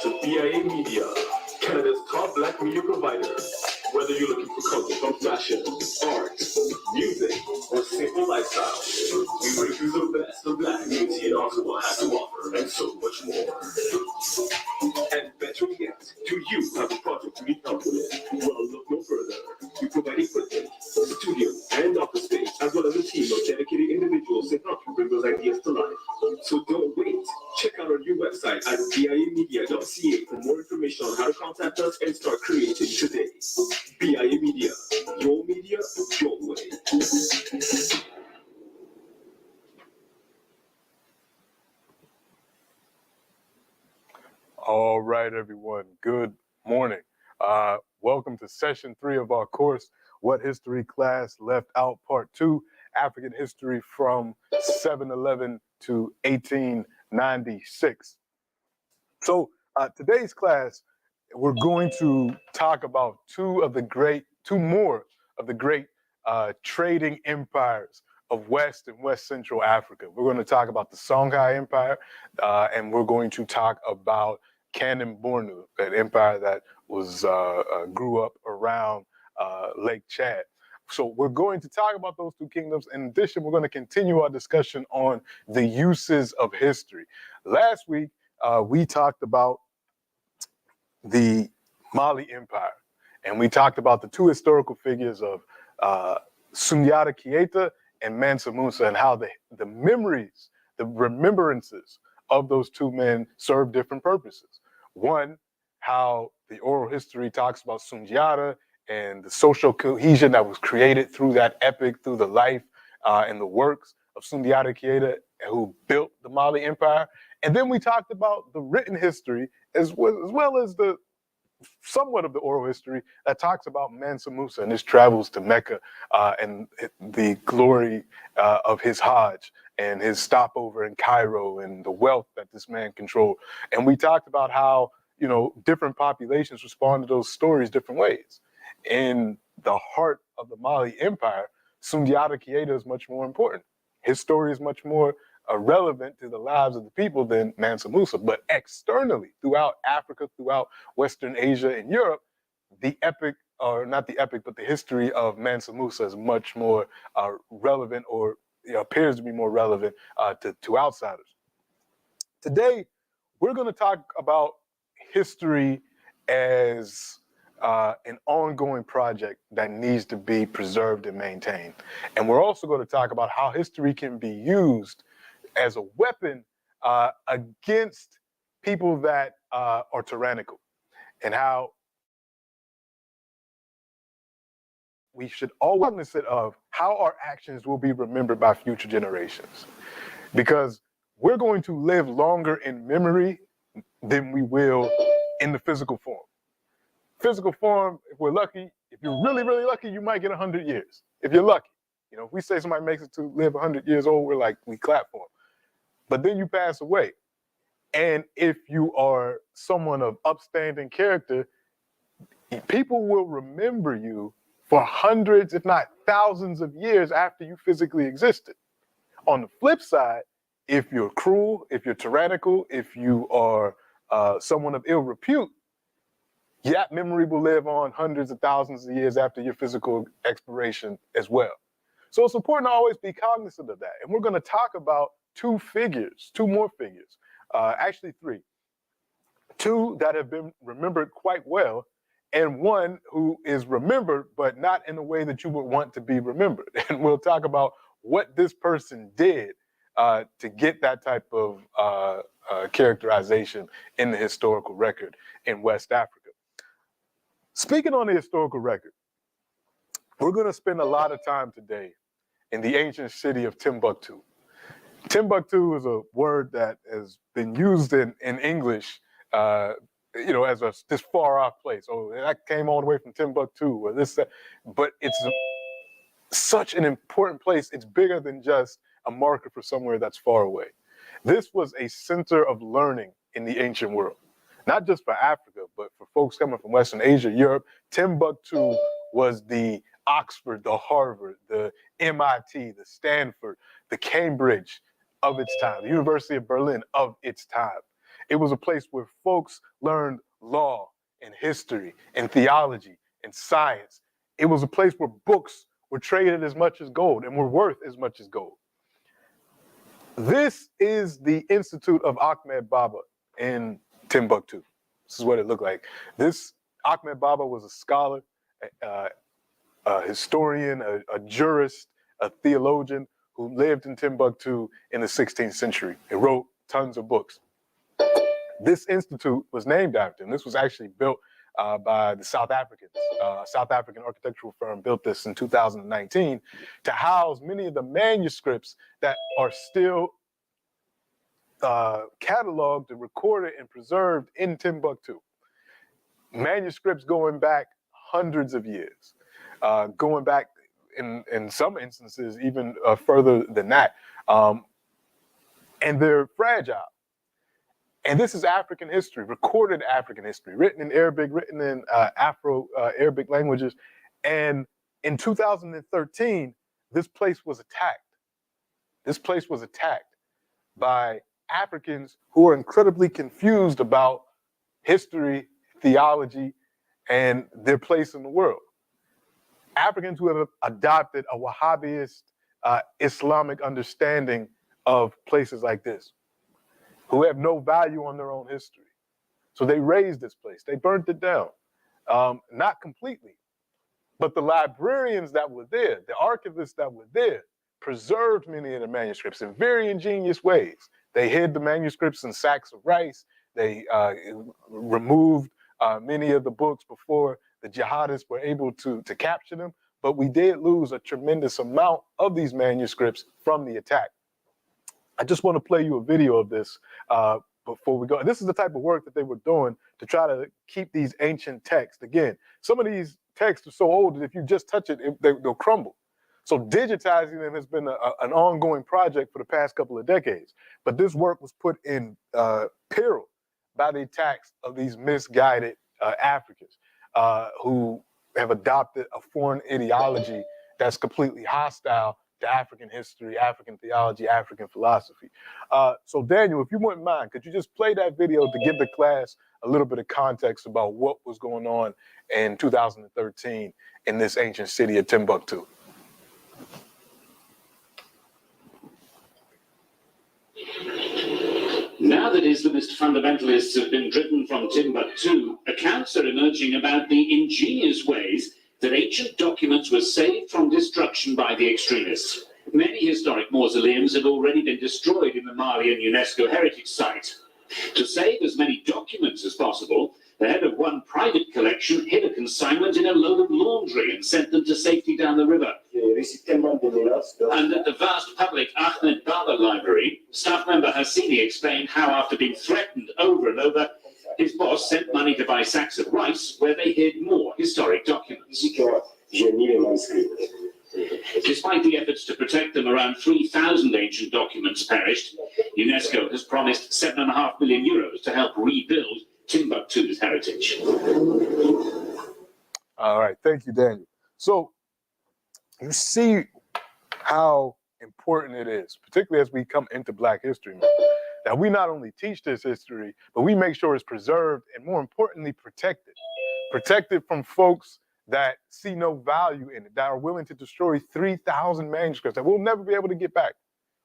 to BIA Media, Canada's top black media provider. Whether you're looking for content from fashion, art, music, or simple lifestyle, we bring you the best of black community in Ottawa has to offer, and so much more. And better yet, do you have a project you need help with? Well, look no further. We provide equipment, studio, and office space, as well as a team of dedicated individuals to help you bring those ideas to life. So don't wait. Check out our new website at biamedia.ca for more information on how to contact us and start creating today. BIA Media, your way. All right, everyone. Good morning. Welcome to session 3 of our course, What History Class Left Out, Part 2, African History from 711 to 1896. So today's class, we're going to talk about two more of the great trading empires of West and West Central Africa. We're going to talk about the Songhai Empire, and we're going to talk about Canon Borno, an empire that was grew up around Lake Chad. So we're going to talk about those two kingdoms. In addition, we're going to continue our discussion on the uses of history. Last week, we talked about the Mali Empire, and we talked about the two historical figures of Sundiata Keita and Mansa Musa, and how the memories, the remembrances of those two men serve different purposes. One, how the oral history talks about Sundiata and the social cohesion that was created through that epic, through the life and the works of Sundiata Keita, who built the Mali Empire. And then we talked about the written history as well as the somewhat of the oral history that talks about Mansa Musa and his travels to Mecca and the glory of his Hajj and his stopover in Cairo and the wealth that this man controlled. And we talked about how, you know, different populations respond to those stories different ways. In the heart of the Mali Empire, Sundiata Keita is much more important. His story is much more relevant to the lives of the people than Mansa Musa. But externally, throughout Africa, throughout Western Asia and Europe, the epic, or not the epic, but the history of Mansa Musa is much more relevant, or appears to be more relevant to outsiders. Today, we're going to talk about history as an ongoing project that needs to be preserved and maintained. And we're also going to talk about how history can be used as a weapon against people that are tyrannical, and how we should always be cognizant of how our actions will be remembered by future generations. Because we're going to live longer in memory than we will in the physical form. Physical form, if we're lucky, if you're really, really lucky, you might get 100 years. If you're lucky. You know, if we say somebody makes it to live 100 years old, we clap for them. But then you pass away. And if you are someone of upstanding character, people will remember you for hundreds, if not thousands of years after you physically existed. On the flip side, if you're cruel, if you're tyrannical, if you are someone of ill repute, that memory will live on hundreds of thousands of years after your physical expiration as well. So it's important to always be cognizant of that. And we're going to talk about two more figures, actually 3. 2 that have been remembered quite well, and 1 who is remembered, but not in the way that you would want to be remembered. And we'll talk about what this person did to get that type of characterization in the historical record in West Africa. Speaking on the historical record, we're going to spend a lot of time today in the ancient city of Timbuktu. Timbuktu is a word that has been used in English, as this far off place. Oh, that came all the way from Timbuktu, or this, but it's such an important place. It's bigger than just a marker for somewhere that's far away. This was a center of learning in the ancient world, not just for Africa, but for folks coming from Western Asia, Europe. Timbuktu was the Oxford, the Harvard, the MIT, the Stanford, the Cambridge of its time, the University of Berlin of its time. It was a place where folks learned law and history and theology and science. It was a place where books were traded as much as gold and were worth as much as gold. This is the Institute of Ahmed Baba in Timbuktu. This is what it looked like. This Ahmed Baba was a scholar, a historian, a jurist, a theologian who lived in Timbuktu in the 16th century. He wrote tons of books. This institute was named after him. This was actually built by the South Africans. A South African architectural firm built this in 2019 to house many of the manuscripts that are still cataloged and recorded and preserved in Timbuktu. Manuscripts going back hundreds of years, going back in some instances even further than that. And they're fragile. And this is African history, recorded African history, written in Arabic, written in Afro-Arabic languages. And in 2013, this place was attacked. This place was attacked by Africans who are incredibly confused about history, theology, and their place in the world. Africans who have adopted a Wahhabist Islamic understanding of places like this, who have no value on their own history. So they razed this place. They burnt it down. Not completely, but the librarians that were there, the archivists that were there, preserved many of the manuscripts in very ingenious ways. They hid the manuscripts in sacks of rice. They removed many of the books before the jihadists were able to capture them. But we did lose a tremendous amount of these manuscripts from the attack. I just want to play you a video of this before we go. This is the type of work that they were doing to try to keep these ancient texts. Again, some of these texts are so old that if you just touch it, they'll crumble. So digitizing them has been an ongoing project for the past couple of decades. But this work was put in peril by the attacks of these misguided Africans who have adopted a foreign ideology that's completely hostile to African history, African theology, African philosophy. So Daniel, if you wouldn't mind, could you just play that video to give the class a little bit of context about what was going on in 2013 in this ancient city of Timbuktu? Now that Islamist fundamentalists have been driven from Timbuktu, accounts are emerging about the ingenious ways that ancient documents were saved from destruction by the extremists. Many historic mausoleums have already been destroyed in the Malian UNESCO heritage site. To save as many documents as possible, the head of one private collection hid a consignment in a load of laundry and sent them to safety down the river. And at the vast public Ahmed Baba library, staff member Hassini explained how, after being threatened over and over, his boss sent money to buy sacks of rice where they hid more historic documents. Despite the efforts to protect them, around 3,000 ancient documents perished. UNESCO has promised €7.5 million to help rebuild Timbuktu's heritage. All right, thank you, Daniel. So you see how important it is, particularly as we come into Black History Month, that we not only teach this history, but we make sure it's preserved and, more importantly, protected. Protected from folks that see no value in it, that are willing to destroy 3,000 manuscripts that we'll never be able to get back.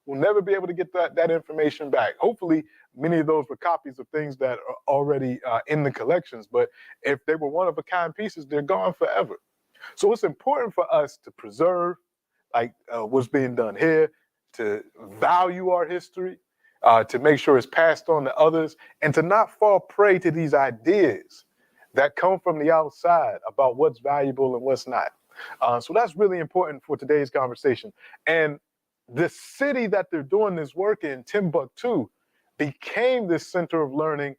We'll never be able to get that information back. Hopefully, many of those were copies of things that are already in the collections, but if they were one-of-a-kind pieces, they're gone forever. So it's important for us to preserve, like what's being done here, to value our history, to make sure it's passed on to others, and to not fall prey to these ideas that come from the outside about what's valuable and what's not. So that's really important for today's conversation. And the city that they're doing this work in, Timbuktu, became this center of learning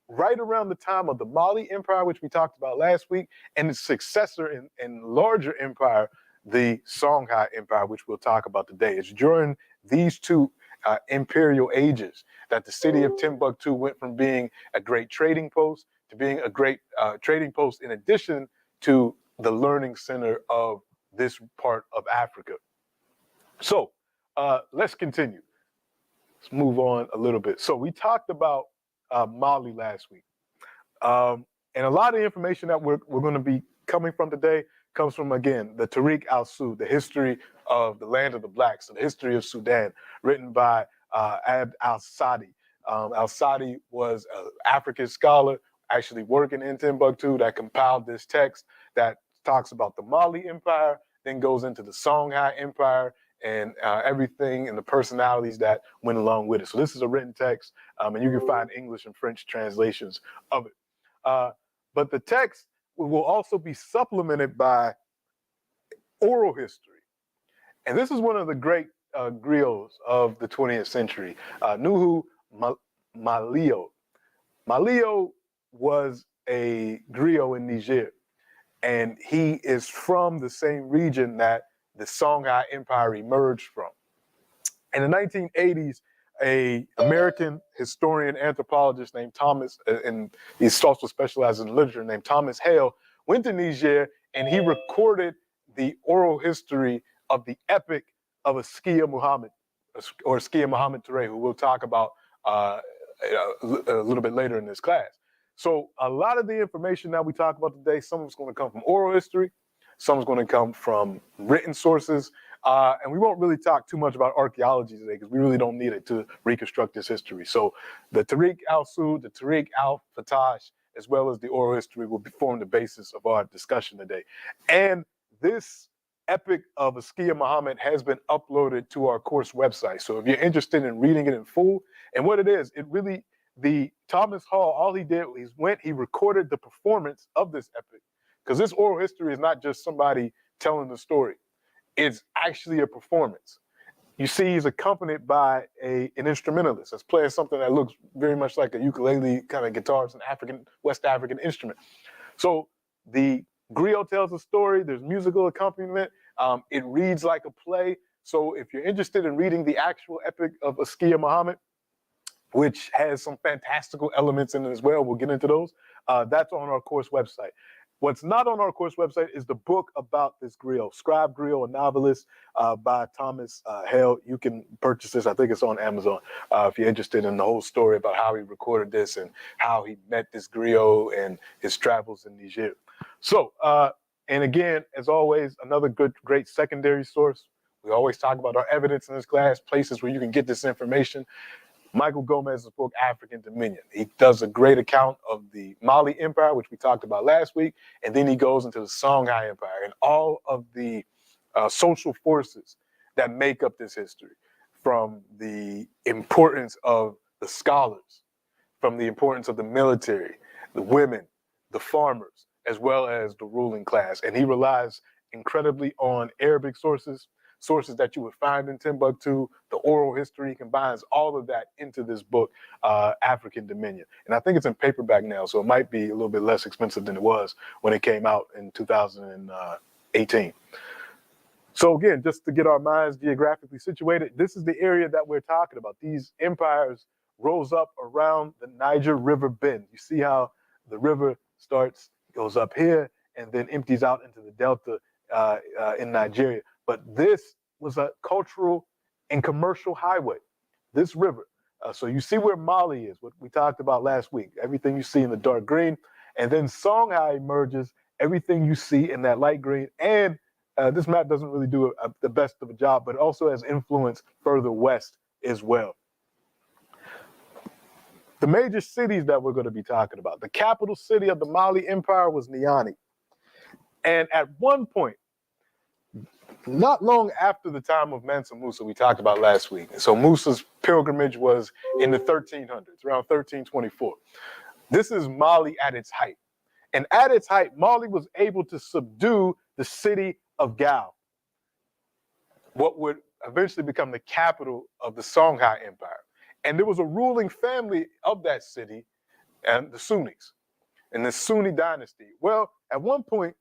right around the time of the Mali Empire, which we talked about last week, and its successor and larger empire, the Songhai Empire, which we'll talk about today. It's during these two imperial ages that the city of Timbuktu went from being a great trading post to being a great trading post in addition to the learning center of this part of Africa. So let's continue. Let's move on a little bit. So we talked about Mali last week. And a lot of information that we're going to be coming from today comes from, again, the Tariq al-Sud, the history of the land of the blacks, the history of Sudan, written by Abd al-Sadi. Al-Sadi was an African scholar actually working in Timbuktu that compiled this text that talks about the Mali Empire, then goes into the Songhai Empire, and everything and the personalities that went along with it. So this is a written text, and you can find English and French translations of it. But the text will also be supplemented by oral history. And this is one of the great griots of the 20th century, Nuhu Malio. Malio was a griot in Niger, and he is from the same region that the Songhai Empire emerged from. In the 1980s, an American historian, anthropologist named Thomas, and he's also specialized in literature, named Thomas Hale, went to Niger and he recorded the oral history of the epic of Askia Muhammad, or Askia Muhammad Toure, who we'll talk about a little bit later in this class. So a lot of the information that we talk about today, some of it's going to come from oral history, some is going to come from written sources, and we won't really talk too much about archaeology today because we really don't need it to reconstruct this history. So the Tariq al-Sud, the Tariq al-Fatash, as well as the oral history will form the basis of our discussion today. And this epic of Askia Muhammad has been uploaded to our course website. So if you're interested in reading it in full, and what it is, the Thomas Hall, all he did was he recorded the performance of this epic. Because this oral history is not just somebody telling the story. It's actually a performance. You see he's accompanied by an instrumentalist that's playing something that looks very much like a ukulele kind of guitar. It's an West African instrument. So the griot tells a story, there's musical accompaniment, it reads like a play. So if you're interested in reading the actual epic of Askia Muhammad, which has some fantastical elements in it as well, we'll get into those, that's on our course website. What's not on our course website is the book about this griot, Scribe Griot, a novelist by Thomas Hale. You can purchase this. I think it's on Amazon if you're interested in the whole story about how he recorded this and how he met this griot and his travels in Niger. So, and again, as always, another great secondary source. We always talk about our evidence in this class, places where you can get this information. Michael Gomez's book, African Dominion. He does a great account of the Mali Empire, which we talked about last week, and then he goes into the Songhai Empire and all of the social forces that make up this history, from the importance of the scholars, from the importance of the military, the women, the farmers, as well as the ruling class. And he relies incredibly on Arabic sources that you would find in Timbuktu, the oral history. He combines all of that into this book, African Dominion. And I think it's in paperback now, so it might be a little bit less expensive than it was when it came out in 2018. So again, just to get our minds geographically situated, this is the area that we're talking about. These empires rose up around the Niger River bend. You see how the river goes up here, and then empties out into the delta in Nigeria. But this was a cultural and commercial highway, this river. So you see where Mali is, what we talked about last week, everything you see in the dark green. And then Songhai emerges, everything you see in that light green. And this map doesn't really do the best of a job, but it also has influence further west as well. The major cities that we're going to be talking about, the capital city of the Mali Empire was Niani. And at one point, not long after the time of Mansa Musa, we talked about last week. So Musa's pilgrimage was in the 1300s, around 1324. This is Mali at its height. And at its height, Mali was able to subdue the city of Gao, what would eventually become the capital of the Songhai Empire. And there was a ruling family of that city, and the Sunnis, and the Sunni dynasty. Well, at one point,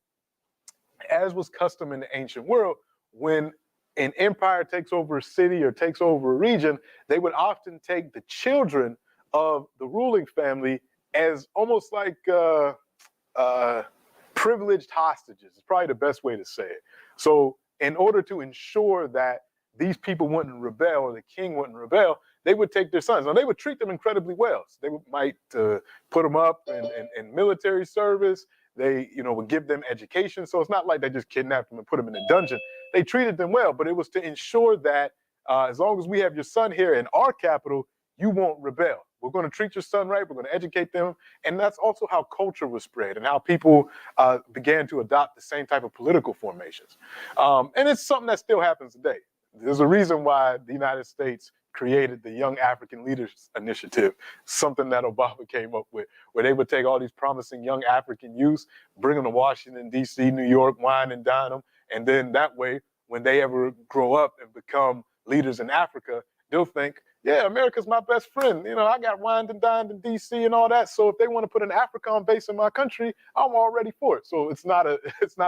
as was custom in the ancient world, when an empire takes over a city or takes over a region, they would often take the children of the ruling family as almost like privileged hostages. It's probably the best way to say it. So in order to ensure that these people wouldn't rebel or the king wouldn't rebel, they would take their sons. Now, they would treat them incredibly well. So they might put them up in military service. They, would give them education. So it's not like they just kidnapped them and put them in a dungeon. They treated them well, but it was to ensure that as long as we have your son here in our capital, you won't rebel. We're going to treat your son right. We're going to educate them. And that's also how culture was spread and how people began to adopt the same type of political formations. And it's something that still happens today. There's a reason why the United States created the Young African Leaders Initiative, something that Obama came up with, where they would take all these promising young African youths, bring them to Washington, D.C., New York, wine and dine them. And then that way, when they ever grow up and become leaders in Africa, they'll think, yeah, America's my best friend. I got wined and dined in D.C. and all that. So if they want to put an AFRICOM base in my country, I'm already for it. So it's not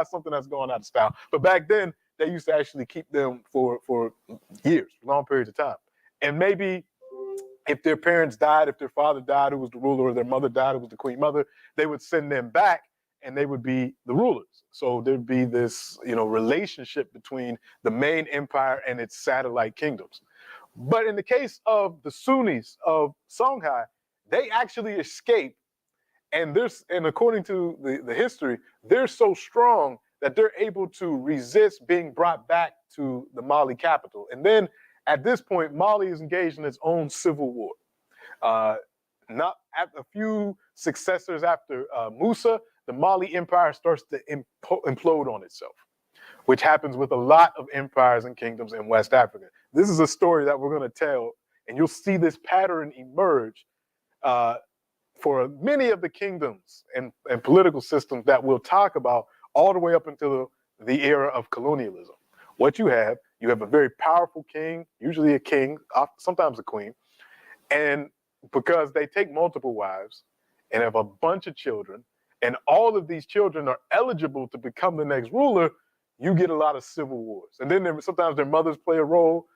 something that's going out of style. But back then, they used to actually keep them for years, long periods of time. And maybe if their parents died, if their father died, who was the ruler, or their mother died, who was the queen mother, they would send them back and they would be the rulers. So there'd be this, relationship between the main empire and its satellite kingdoms. But in the case of the Sunnis of Songhai, they actually escaped. And according to the history, they're so strong that they're able to resist being brought back to the Mali capital. And then at this point, Mali is engaged in its own civil war. Not a few successors after Musa, the Mali empire starts to implode on itself, which happens with a lot of empires and kingdoms in West Africa. This is a story that we're going to tell, and you'll see this pattern emerge for many of the kingdoms and political systems that we'll talk about all the way up until the era of colonialism. What you have a very powerful king, usually a king, sometimes a queen, and because they take multiple wives and have a bunch of children, and all of these children are eligible to become the next ruler, you get a lot of civil wars. And then sometimes their mothers play a role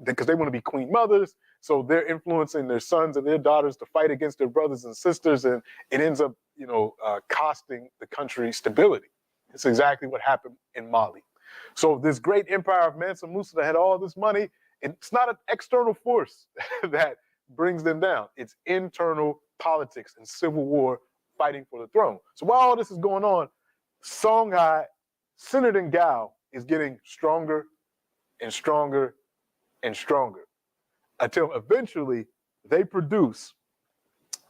because they want to be queen mothers. So they're influencing their sons and their daughters to fight against their brothers and sisters. And it ends up, costing the country stability. It's exactly what happened in Mali. So this great empire of Mansa Musa that had all this money, it's not an external force that brings them down. It's internal politics and civil war fighting for the throne. So while all this is going on, Songhai, centered in Gao, is getting stronger and stronger and stronger until eventually they produce,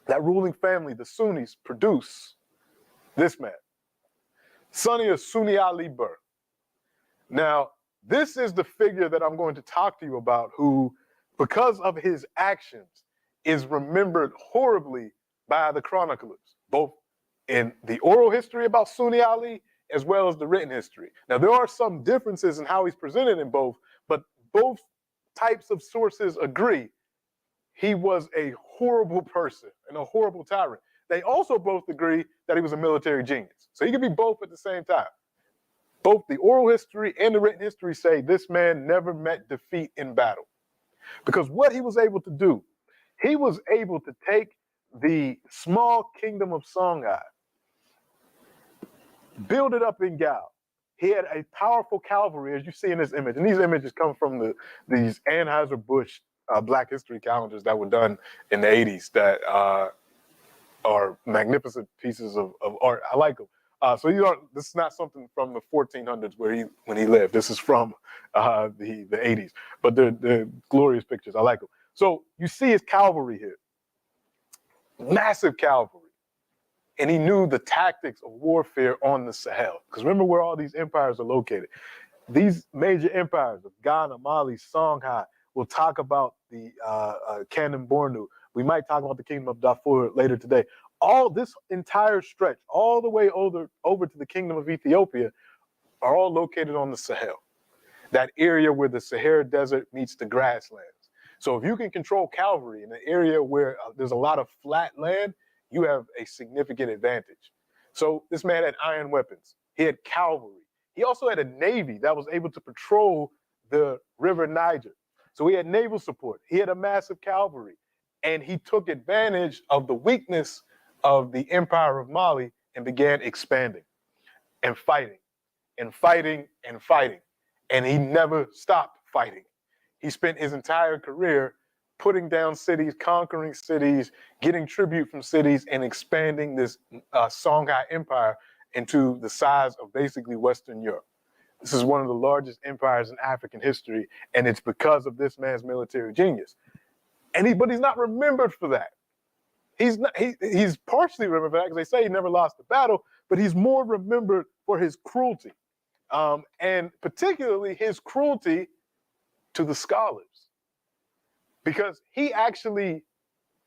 that ruling family, the Sunnis, produce this man, Sunni Ali Burr. Now, this is the figure that I'm going to talk to you about who, because of his actions, is remembered horribly by the chroniclers, both in the oral history about Sunni Ali as well as the written history. Now, there are some differences in how he's presented in both, but both types of sources agree he was a horrible person and a horrible tyrant. They also both agree that he was a military genius. So he could be both at the same time. Both the oral history and the written history say this man never met defeat in battle. Because what he was able to do, he was able to take the small kingdom of Songhai, build it up in Gao. He had a powerful cavalry, as you see in this image. And these images come from these Anheuser-Busch Black History calendars that were done in the 80s that are magnificent pieces of art. I like them. This is not something from the 1400s when he lived. This is from the 80s. But they're glorious pictures. I like them. So you see his cavalry here. Massive cavalry. And he knew the tactics of warfare on the Sahel. Because remember where all these empires are located. These major empires of Ghana, Mali, Songhai, we'll talk about the Canon Borno. We might talk about the Kingdom of Darfur later today. All this entire stretch, all the way over to the Kingdom of Ethiopia, are all located on the Sahel. That area where the Sahara Desert meets the grasslands. So if you can control cavalry in an area where there's a lot of flat land, you have a significant advantage. So this man had iron weapons. He had cavalry. He also had a navy that was able to patrol the river Niger. So he had naval support. He had a massive cavalry. And he took advantage of the weakness of the Empire of Mali and began expanding and fighting and fighting and fighting. and he never stopped fighting. He spent his entire career putting down cities, conquering cities, getting tribute from cities, and expanding this Songhai empire into the size of basically Western Europe. This is one of the largest empires in African history, and it's because of this man's military genius. But he's not remembered for that. He's partially remembered for that because they say he never lost a battle, but he's more remembered for his cruelty, and particularly his cruelty to the scholars, because he actually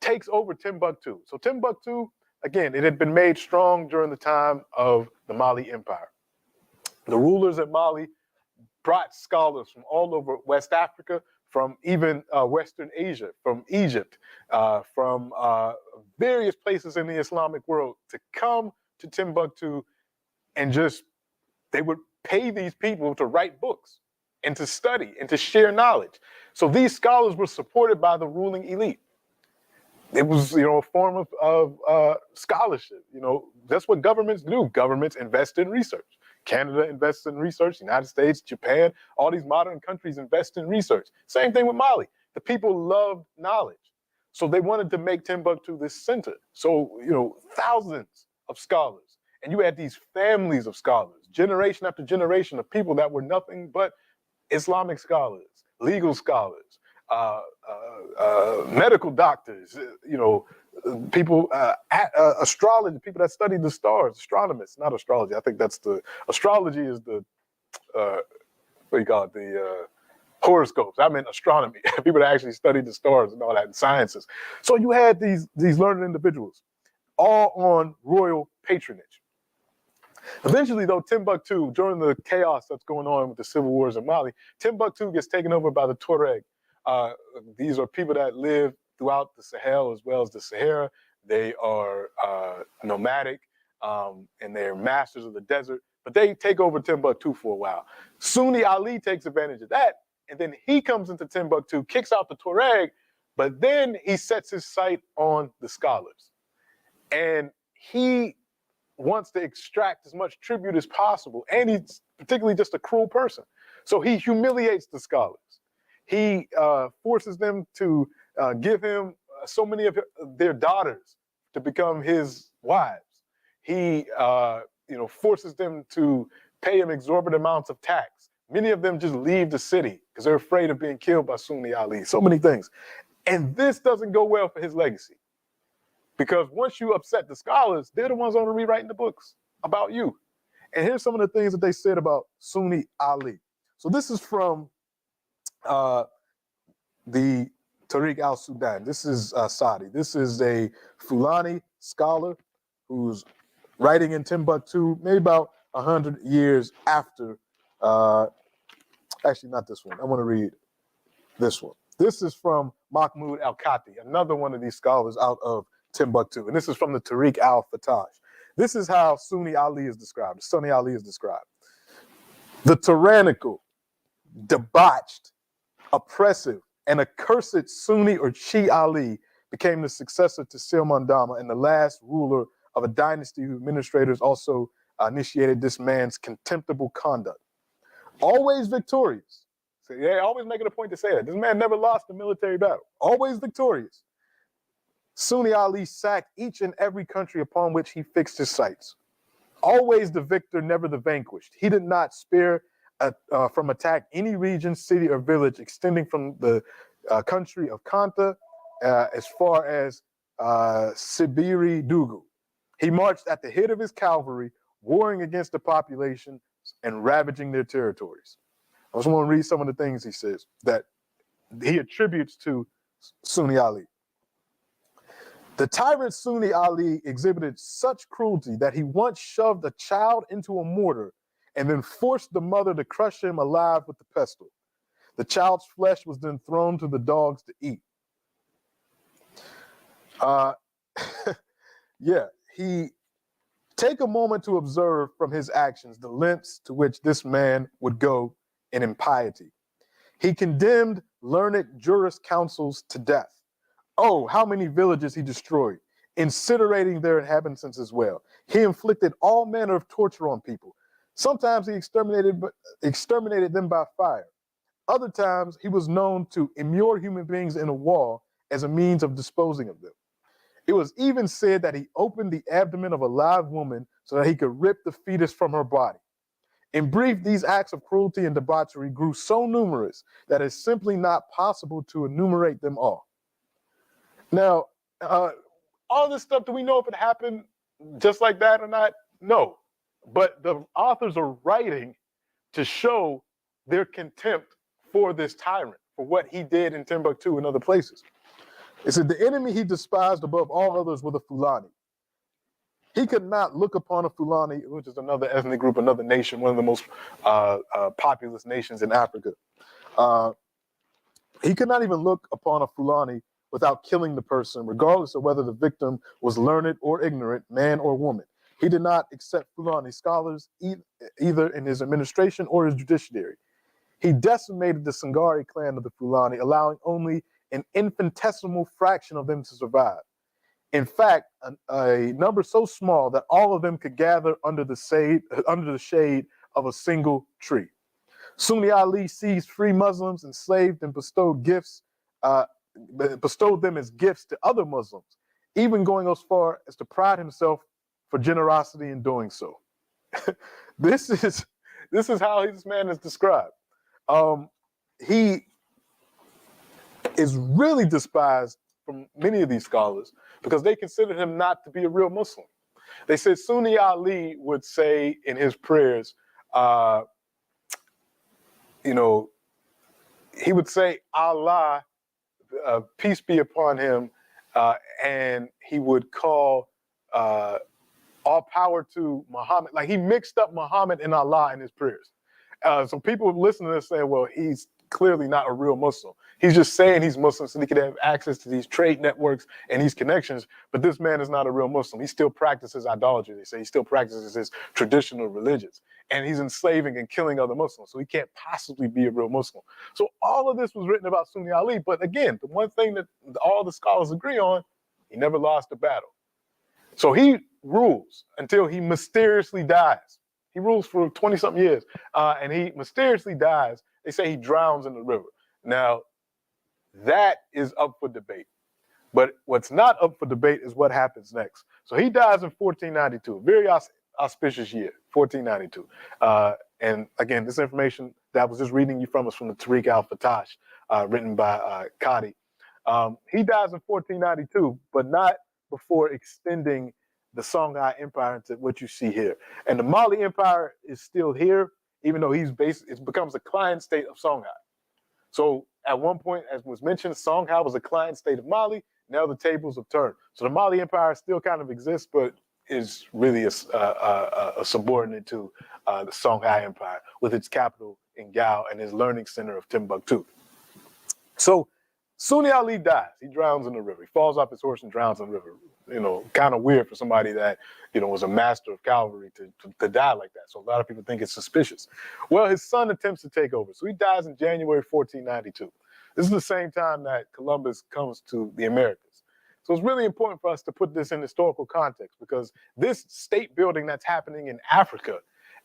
takes over Timbuktu. So Timbuktu, again, it had been made strong during the time of the Mali Empire. The rulers of Mali brought scholars from all over West Africa, from even Western Asia, from Egypt, from various places in the Islamic world to come to Timbuktu, and they would pay these people to write books and to study and to share knowledge. So these scholars were supported by the ruling elite. It was, a form of scholarship. That's what governments do. Governments invest in research. Canada invests in research. The United States, Japan, all these modern countries invest in research. Same thing with Mali. The people loved knowledge. So they wanted to make Timbuktu this center. So, thousands of scholars. And you had these families of scholars, generation after generation of people that were nothing but Islamic scholars, legal scholars, medical doctors, people, astrology, people that study the stars, astronomers, not astrology. I think astrology is the horoscopes. I meant astronomy, people that actually study the stars and all that, and sciences. So you had these learned individuals, all on royal patronage. Eventually, though, Timbuktu, during the chaos that's going on with the civil wars in Mali, Timbuktu gets taken over by the Toure. These are people that live throughout the Sahel as well as the Sahara. They are nomadic, and they're masters of the desert, but they take over Timbuktu for a while. Sunni Ali takes advantage of that, and then he comes into Timbuktu, kicks out the Tuareg, but then he sets his sight on the scholars. And he wants to extract as much tribute as possible, and he's particularly just a cruel person. So he humiliates the scholars. He forces them to give him so many of their daughters to become his wives. He forces them to pay him exorbitant amounts of tax. Many of them just leave the city because they're afraid of being killed by Sunni Ali. So many things. And this doesn't go well for his legacy. Because once you upset the scholars, they're the ones on rewriting the books about you. And here's some of the things that they said about Sunni Ali. So this is from the Tariq al-Sudan. This is Saadi. This is a Fulani scholar who's writing in Timbuktu, maybe about 100 years after. Actually, not this one. I want to read this one. This is from Mahmoud al-Khati, another one of these scholars out of Timbuktu. And this is from the Tariq al-Fatah. This is how Sunni Ali is described. Sunni Ali is described. The tyrannical, debauched, oppressive, and accursed Sunni or Shi Ali became the successor to Silman Dama and the last ruler of a dynasty whose administrators also initiated this man's contemptible conduct. Always victorious. So they always making a point to say that. This man never lost a military battle. Always victorious. Sunni Ali sacked each and every country upon which he fixed his sights. Always the victor, never the vanquished. He did not spare from attack any region, city, or village extending from the country of Kanta as far as Sibiri Dugu. He marched at the head of his cavalry, warring against the population and ravaging their territories. I just want to read some of the things he says that he attributes to Sunni Ali. The tyrant Sunni Ali exhibited such cruelty that he once shoved a child into a mortar and then forced the mother to crush him alive with the pestle. The child's flesh was then thrown to the dogs to eat. Take a moment to observe from his actions the lengths to which this man would go in impiety. He condemned learned juriscouncils to death. Oh, how many villages he destroyed, incinerating their inhabitants as well. He inflicted all manner of torture on people, Sometimes he exterminated them by fire. Other times, he was known to immure human beings in a wall as a means of disposing of them. It was even said that he opened the abdomen of a live woman so that he could rip the fetus from her body. In brief, these acts of cruelty and debauchery grew so numerous that it's simply not possible to enumerate them all. Now, all this stuff, do we know if it happened just like that or not? No. But the authors are writing to show their contempt for this tyrant, for what he did in Timbuktu and other places. It said, the enemy he despised above all others were the Fulani. He could not look upon a Fulani, which is another ethnic group, another nation, one of the most populous nations in Africa. He could not even look upon a Fulani without killing the person, regardless of whether the victim was learned or ignorant, man or woman. He did not accept Fulani scholars either in his administration or his judiciary. He decimated the Songhai clan of the Fulani, allowing only an infinitesimal fraction of them to survive. In fact, a number so small that all of them could gather under the shade of a single tree. Sunni Ali seized free Muslims, enslaved, and bestowed them as gifts to other Muslims, even going as far as to pride himself for generosity in doing so. This is how this man is described. He is really despised from many of these scholars because they considered him not to be a real Muslim. They said Sunni Ali would say in his prayers, he would say, Allah, peace be upon him, and he would call all power to Muhammad. Like, he mixed up Muhammad and Allah in his prayers. So people would listen to this saying, well, he's clearly not a real Muslim. He's just saying he's Muslim so he could have access to these trade networks and these connections, but this man is not a real Muslim. He still practices idolatry. They say he still practices his traditional religions, and he's enslaving and killing other Muslims, so he can't possibly be a real Muslim. So all of this was written about Sunni Ali, but again, the one thing that all the scholars agree on, he never lost a battle. So he rules until he mysteriously dies. He rules for 20-something years, and he mysteriously dies. They say he drowns in the river. Now, that is up for debate. But what's not up for debate is what happens next. So he dies in 1492, very auspicious year, 1492. And again, this information that I was just reading you from is from the Tariq al-Fatash, written by Qadi. He dies in 1492, but not before extending the Songhai Empire into what you see here. And the Mali Empire is still here, even though it becomes a client state of Songhai. So at one point, as was mentioned, Songhai was a client state of Mali. Now the tables have turned. So the Mali Empire still kind of exists, but is really a subordinate to the Songhai Empire, with its capital in Gao and his learning center of Timbuktu. So Sunni Ali dies. He drowns in the river. He falls off his horse and drowns in the river. Kind of weird for somebody that, was a master of cavalry to die like that. So a lot of people think it's suspicious. Well, his son attempts to take over. So he dies in January 1492. This is the same time that Columbus comes to the Americas. So it's really important for us to put this in historical context, because this state building that's happening in Africa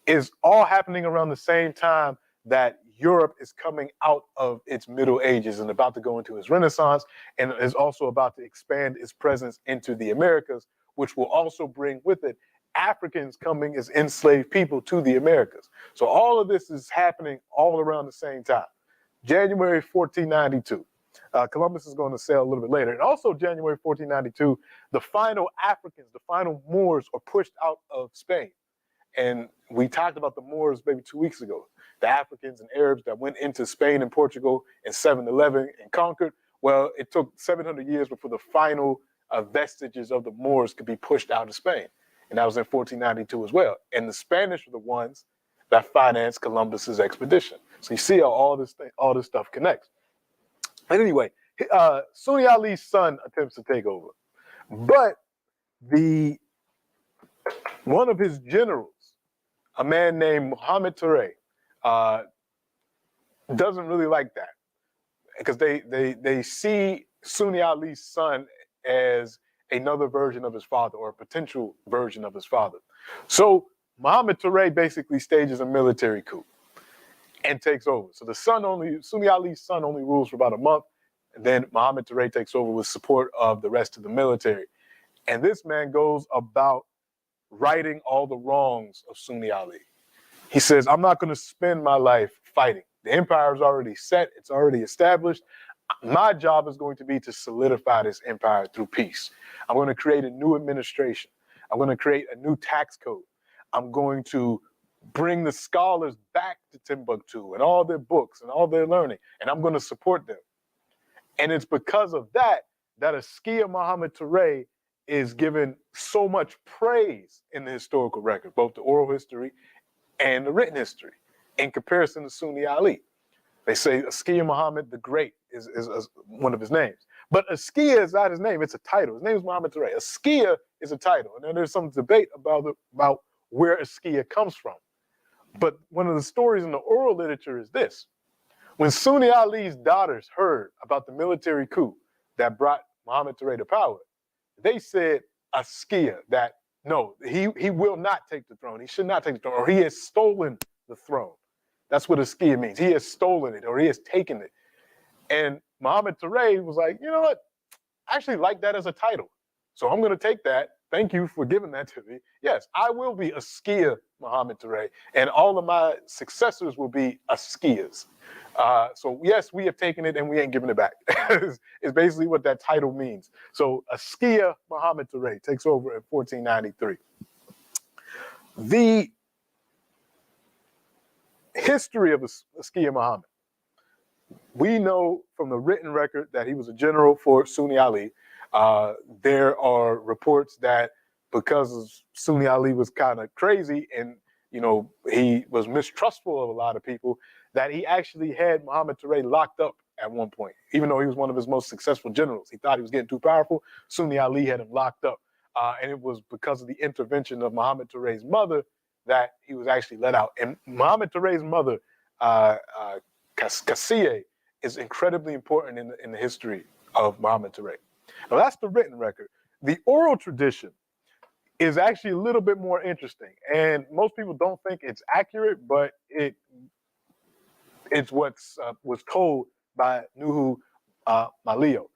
is all happening around the same time that Europe is coming out of its Middle Ages and about to go into its Renaissance, and is also about to expand its presence into the Americas, which will also bring with it Africans coming as enslaved people to the Americas. So all of this is happening all around the same time. January 1492. Columbus is going to sail a little bit later. And also January 1492, the final Africans, the final Moors are pushed out of Spain. And we talked about the Moors maybe 2 weeks ago. The Africans and Arabs that went into Spain and Portugal in 711 and conquered. Well, it took 700 years before the final vestiges of the Moors could be pushed out of Spain. And that was in 1492 as well. And the Spanish are the ones that financed Columbus's expedition. So you see how all this stuff connects. But anyway, Sunni Ali's son attempts to take over. But one of his generals, a man named Mohammed Toure, doesn't really like that, because they see Sunni Ali's son as another version of his father, or a potential version of his father. So Muhammad Toure basically stages a military coup and takes over. So Sunni Ali's son only rules for about a month, and then Muhammad Toure takes over with support of the rest of the military. And this man goes about righting all the wrongs of Sunni Ali. He says, I'm not going to spend my life fighting. The empire is already set. It's already established. My job is going to be to solidify this empire through peace. I'm going to create a new administration. I'm going to create a new tax code. I'm going to bring the scholars back to Timbuktu and all their books and all their learning, and I'm going to support them. And it's because of that Askia Muhammad Toure is given so much praise in the historical record, both the oral history and the written history, in comparison to Sunni Ali. They say Askia Muhammad the Great is one of his names. But Askia is not his name, it's a title. His name is Muhammad Toure. Askia is a title. And then there's some debate about where Askia comes from. But one of the stories in the oral literature is this. When Sunni Ali's daughters heard about the military coup that brought Muhammad Toure to power, they said Askia, that no, he will not take the throne. He should not take the throne, or he has stolen the throne. That's what Askia means. He has stolen it, or he has taken it. And Muhammad Toure was like, you know what? I actually like that as a title. So I'm going to take that. Thank you for giving that to me. Yes, I will be Askia Muhammad Toure, and all of my successors will be Askias. So yes, we have taken it and we ain't giving it back. It's basically what that title means. So Askia Muhammad Toure takes over in 1493. The history of Askia Muhammad. We know from the written record that he was a general for Sunni Ali. There are reports that because Sunni Ali was kind of crazy and he was mistrustful of a lot of people, that he actually had Muhammad Toure locked up at one point. Even though he was one of his most successful generals, he thought he was getting too powerful. Sunni Ali had him locked up. And it was because of the intervention of Muhammad Toure's mother that he was actually let out. And Muhammad Toure's mother, Kassiye, is incredibly important in the history of Muhammad Toure. Now that's the written record. The oral tradition is actually a little bit more interesting, and most people don't think it's accurate, but it's what's was told by Nuhu Malio.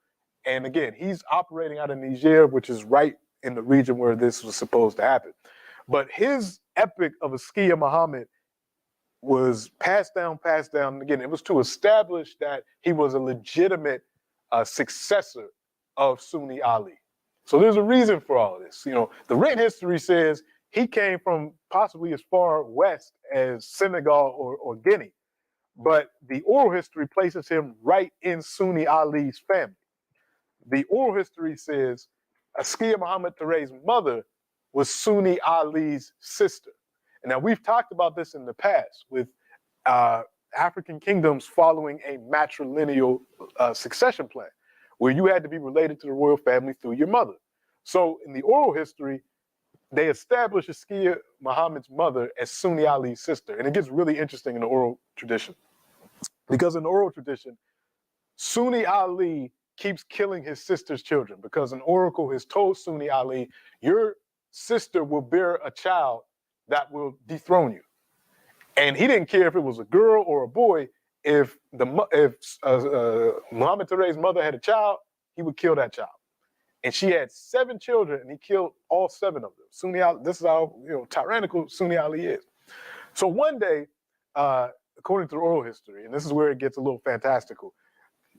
And again, he's operating out of Niger, which is right in the region where this was supposed to happen. But his epic of Askia Muhammad was passed down. And again, it was to establish that he was a legitimate successor of Sunni Ali. So there's a reason for all of this. The written history says he came from possibly as far west as Senegal or Guinea, but the oral history places him right in Sunni Ali's family. The oral history says Askia Muhammad Toure's mother was Sunni Ali's sister. And now we've talked about this in the past with African kingdoms following a matrilineal succession plan, where you had to be related to the royal family through your mother. So in the oral history, they established Askia Muhammad's mother as Sunni Ali's sister. And it gets really interesting in the oral tradition. Because in the oral tradition, Sunni Ali keeps killing his sister's children because an oracle has told Sunni Ali, your sister will bear a child that will dethrone you. And he didn't care if it was a girl or a boy. If Muhammad Toure's mother had a child, he would kill that child. And she had 7 children, and he killed all 7 of them. Sunni Ali, this is how tyrannical Sunni Ali is. So one day, according to the oral history, and this is where it gets a little fantastical,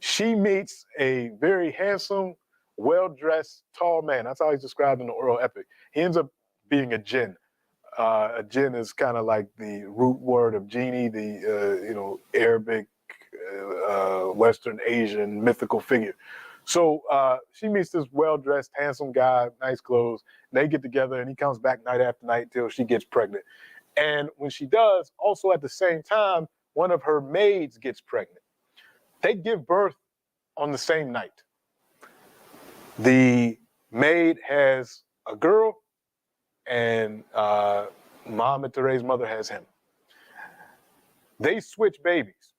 she meets a very handsome, well-dressed, tall man. That's how he's described in the oral epic. He ends up being a jinn. A jinn is kind of like the root word of genie, the Arabic, Western Asian mythical figure. So she meets this well-dressed, handsome guy, nice clothes. They get together, and he comes back night after night till she gets pregnant. And when she does, also at the same time, one of her maids gets pregnant. They give birth on the same night. The maid has a girl, and Muhammad Toure's mother has him. They switch babies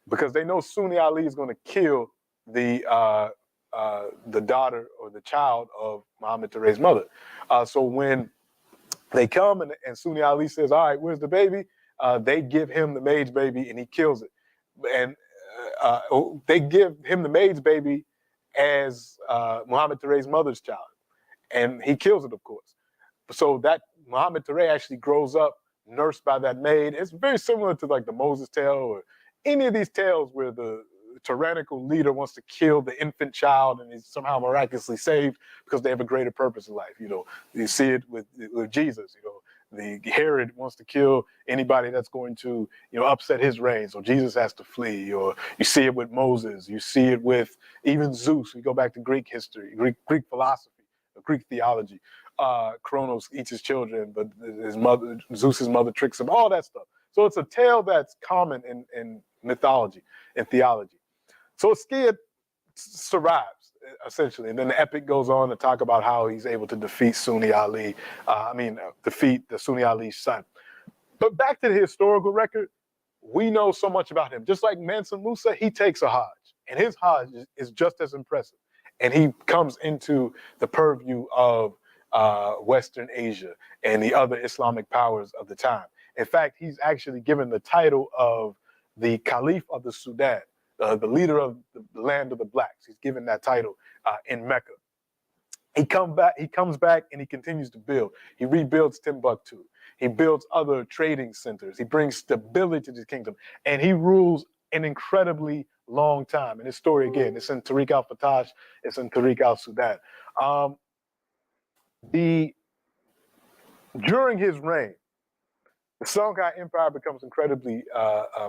because they know Sunni Ali is going to kill the daughter or the child of Muhammad Toure's mother. So when They come and Sunni Ali says, all right, where's the baby? They give him the maid's baby and he kills it. And they give him the maid's baby as Muhammad Toure's mother's child. And he kills it, of course. So that Muhammad Toure actually grows up nursed by that maid. It's very similar to like the Moses tale or any of these tales where the tyrannical leader wants to kill the infant child and is somehow miraculously saved because they have a greater purpose in life. You know, you see it with Jesus. You know, the Herod wants to kill anybody that's going to, you know, upset his reign. So Jesus has to flee. Or you see it with Moses. You see it with even Zeus. We go back to Greek history, Greek philosophy, Greek theology. Kronos eats his children, but his mother, Zeus's mother, tricks him. All that stuff. So it's a tale that's common in mythology and theology. So Skid survives, essentially. And then the epic goes on to talk about how he's able to defeat Sunni Ali, defeat the Sunni Ali's son. But back to the historical record, we know so much about him. Just like Mansa Musa, he takes a Hajj, and his Hajj is just as impressive. And he comes into the purview of Western Asia and the other Islamic powers of the time. In fact, he's actually given the title of the Caliph of the Sudan, the leader of the land of the blacks. He's given that title in Mecca. He comes back and he continues to build. He rebuilds Timbuktu. He builds other trading centers. He brings stability to the kingdom, and he rules an incredibly long time. And his story, again, it's in Tariq al-Fatash, it's in Tariq al-Sudan. During his reign, the Songhai Empire becomes incredibly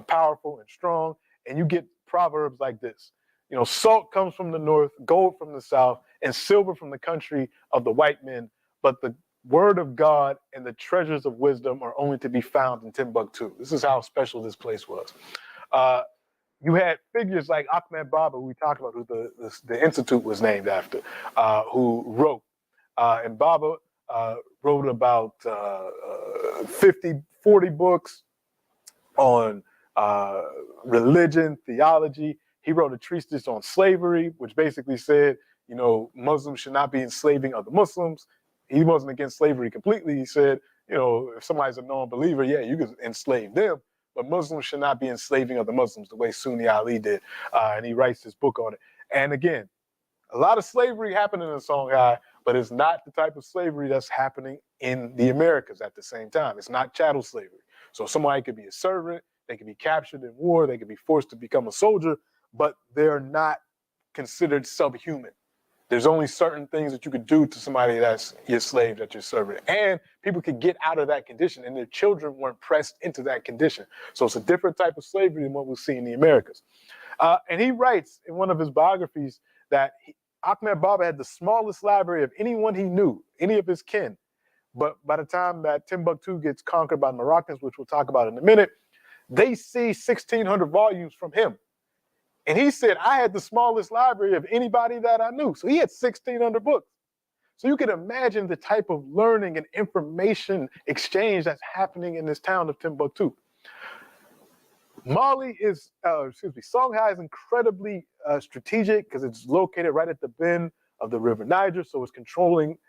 powerful and strong, and you get proverbs like this. You know, salt comes from the north, gold from the south, and silver from the country of the white men, but the word of God and the treasures of wisdom are only to be found in Timbuktu. This is how special this place was. You had figures like Ahmed Baba, who we talked about, who the institute was named after, who wrote. And Baba wrote about 40 books on religion, theology. He wrote a treatise on slavery, which basically said, you know, Muslims should not be enslaving other Muslims. He wasn't against slavery completely. He said, you know, if somebody's a non-believer, yeah, you can enslave them, but Muslims should not be enslaving other Muslims the way Sunni Ali did. And he writes this book on it. And again, a lot of slavery happened in the Songhai, but it's not the type of slavery that's happening in the Americas at the same time. It's not chattel slavery. So somebody could be a servant, they could be captured in war, they could be forced to become a soldier, but they're not considered subhuman. There's only certain things that you could do to somebody that's your slave, that's your servant. And people could get out of that condition, and their children weren't pressed into that condition. So it's a different type of slavery than what we see in the Americas. And he writes in one of his biographies that Ahmed Baba had the smallest library of anyone he knew, any of his kin. But by the time that Timbuktu gets conquered by Moroccans, which we'll talk about in a minute, they see 1,600 volumes from him. And he said, I had the smallest library of anybody that I knew. So he had 1,600 books. So you can imagine the type of learning and information exchange that's happening in this town of Timbuktu. Songhai is incredibly strategic because it's located right at the bend of the River Niger. So it's controlling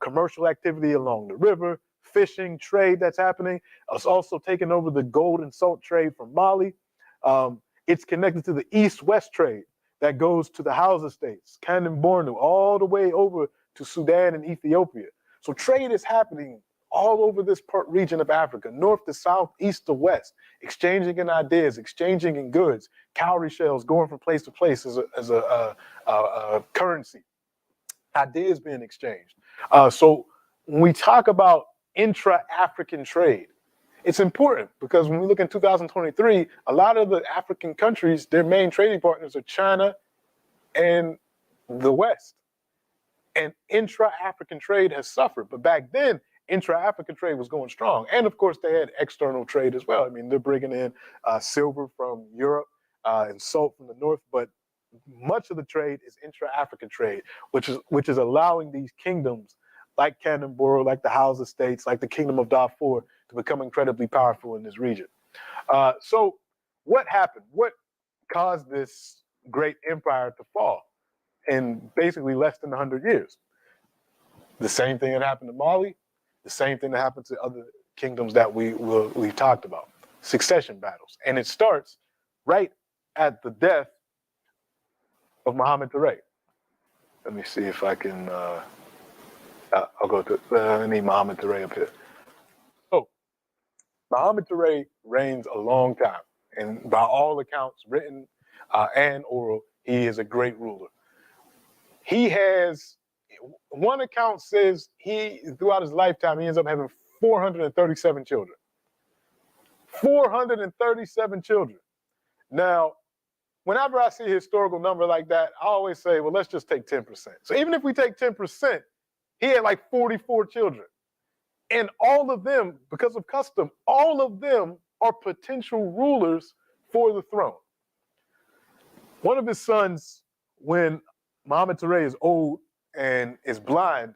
commercial activity along the river, fishing, trade that's happening. It's also taking over the gold and salt trade from Mali. It's connected to the east-west trade that goes to the Hausa states, Canon Borno, all the way over to Sudan and Ethiopia. So trade is happening all over this region of Africa, north to south, east to west, exchanging in ideas, exchanging in goods, cowrie shells going from place to place as a currency, ideas being exchanged. So when we talk about intra-African trade, it's important because when we look in 2023, a lot of the African countries, their main trading partners are China and the West. And intra-African trade has suffered. But back then, intra-African trade was going strong. And of course, they had external trade as well. I mean, they're bringing in silver from Europe and salt from the north. But much of the trade is intra-African trade, which is allowing these kingdoms like Canon Borno, like the Hausa states, like the Kingdom of Darfur, to become incredibly powerful in this region. So what happened? What caused this great empire to fall in basically less than 100 years? The same thing that happened to Mali, The same thing that happened to other kingdoms that we've talked about, succession battles. And it starts right at the death of Muhammad Toure. Let me see if I can, I'll go to, I need Muhammad Toure up here. So, Muhammad Toure reigns a long time, and by all accounts, written and oral, he is a great ruler. He has, one account says throughout his lifetime, he ends up having 437 children. 437 children. Now, whenever I see a historical number like that, I always say, well, let's just take 10%. So even if we take 10%, he had like 44 children. And all of them, because of custom, all of them are potential rulers for the throne. One of his sons, when Muhammad Toure is old and is blind,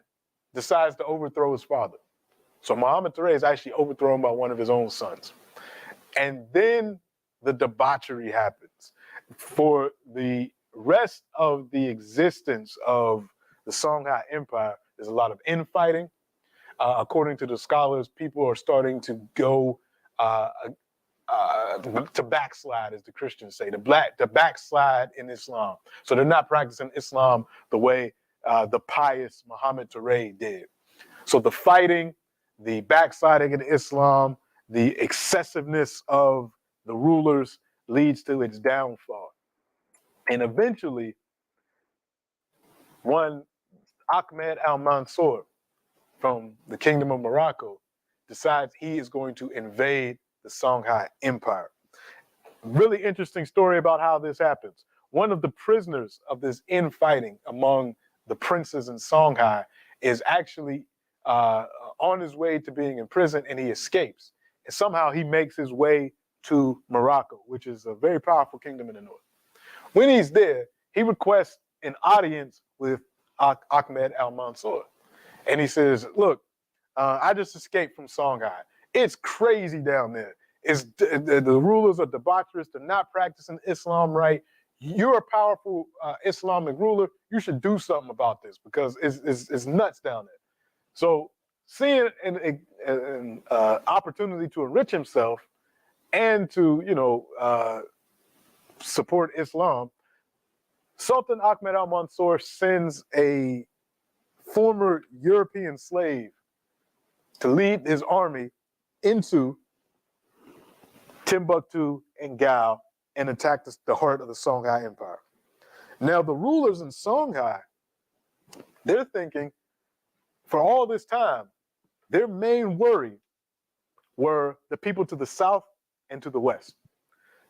decides to overthrow his father. So Muhammad Toure is actually overthrown by one of his own sons. And then the debauchery happens. For the rest of the existence of the Songhai Empire, there's a lot of infighting. According to the scholars, people are starting to go to backslide, as the Christians say, to backslide in Islam. So they're not practicing Islam the way the pious Muhammad Toure did. So the fighting, the backsliding in Islam, the excessiveness of the rulers leads to its downfall. And eventually, one Ahmed al-Mansur from the Kingdom of Morocco decides he is going to invade the Songhai Empire. Really interesting story about how this happens. One of the prisoners of this infighting among the princes in Songhai is actually on his way to being in prison, and he escapes. And somehow he makes his way to Morocco, which is a very powerful kingdom in the north. When he's there, he requests an audience with Ahmed al-Mansur. And he says, look, I just escaped from Songhai. It's crazy down there. The rulers are debaucherous. They're not practicing Islam right. You're a powerful Islamic ruler. You should do something about this because it's nuts down there. So seeing an opportunity to enrich himself and to, support Islam, Sultan Ahmed al-Mansur sends a former European slave to lead his army into Timbuktu and Gao and attack the heart of the Songhai Empire. Now, the rulers in Songhai, they're thinking, for all this time, their main worry were the people to the south and to the west.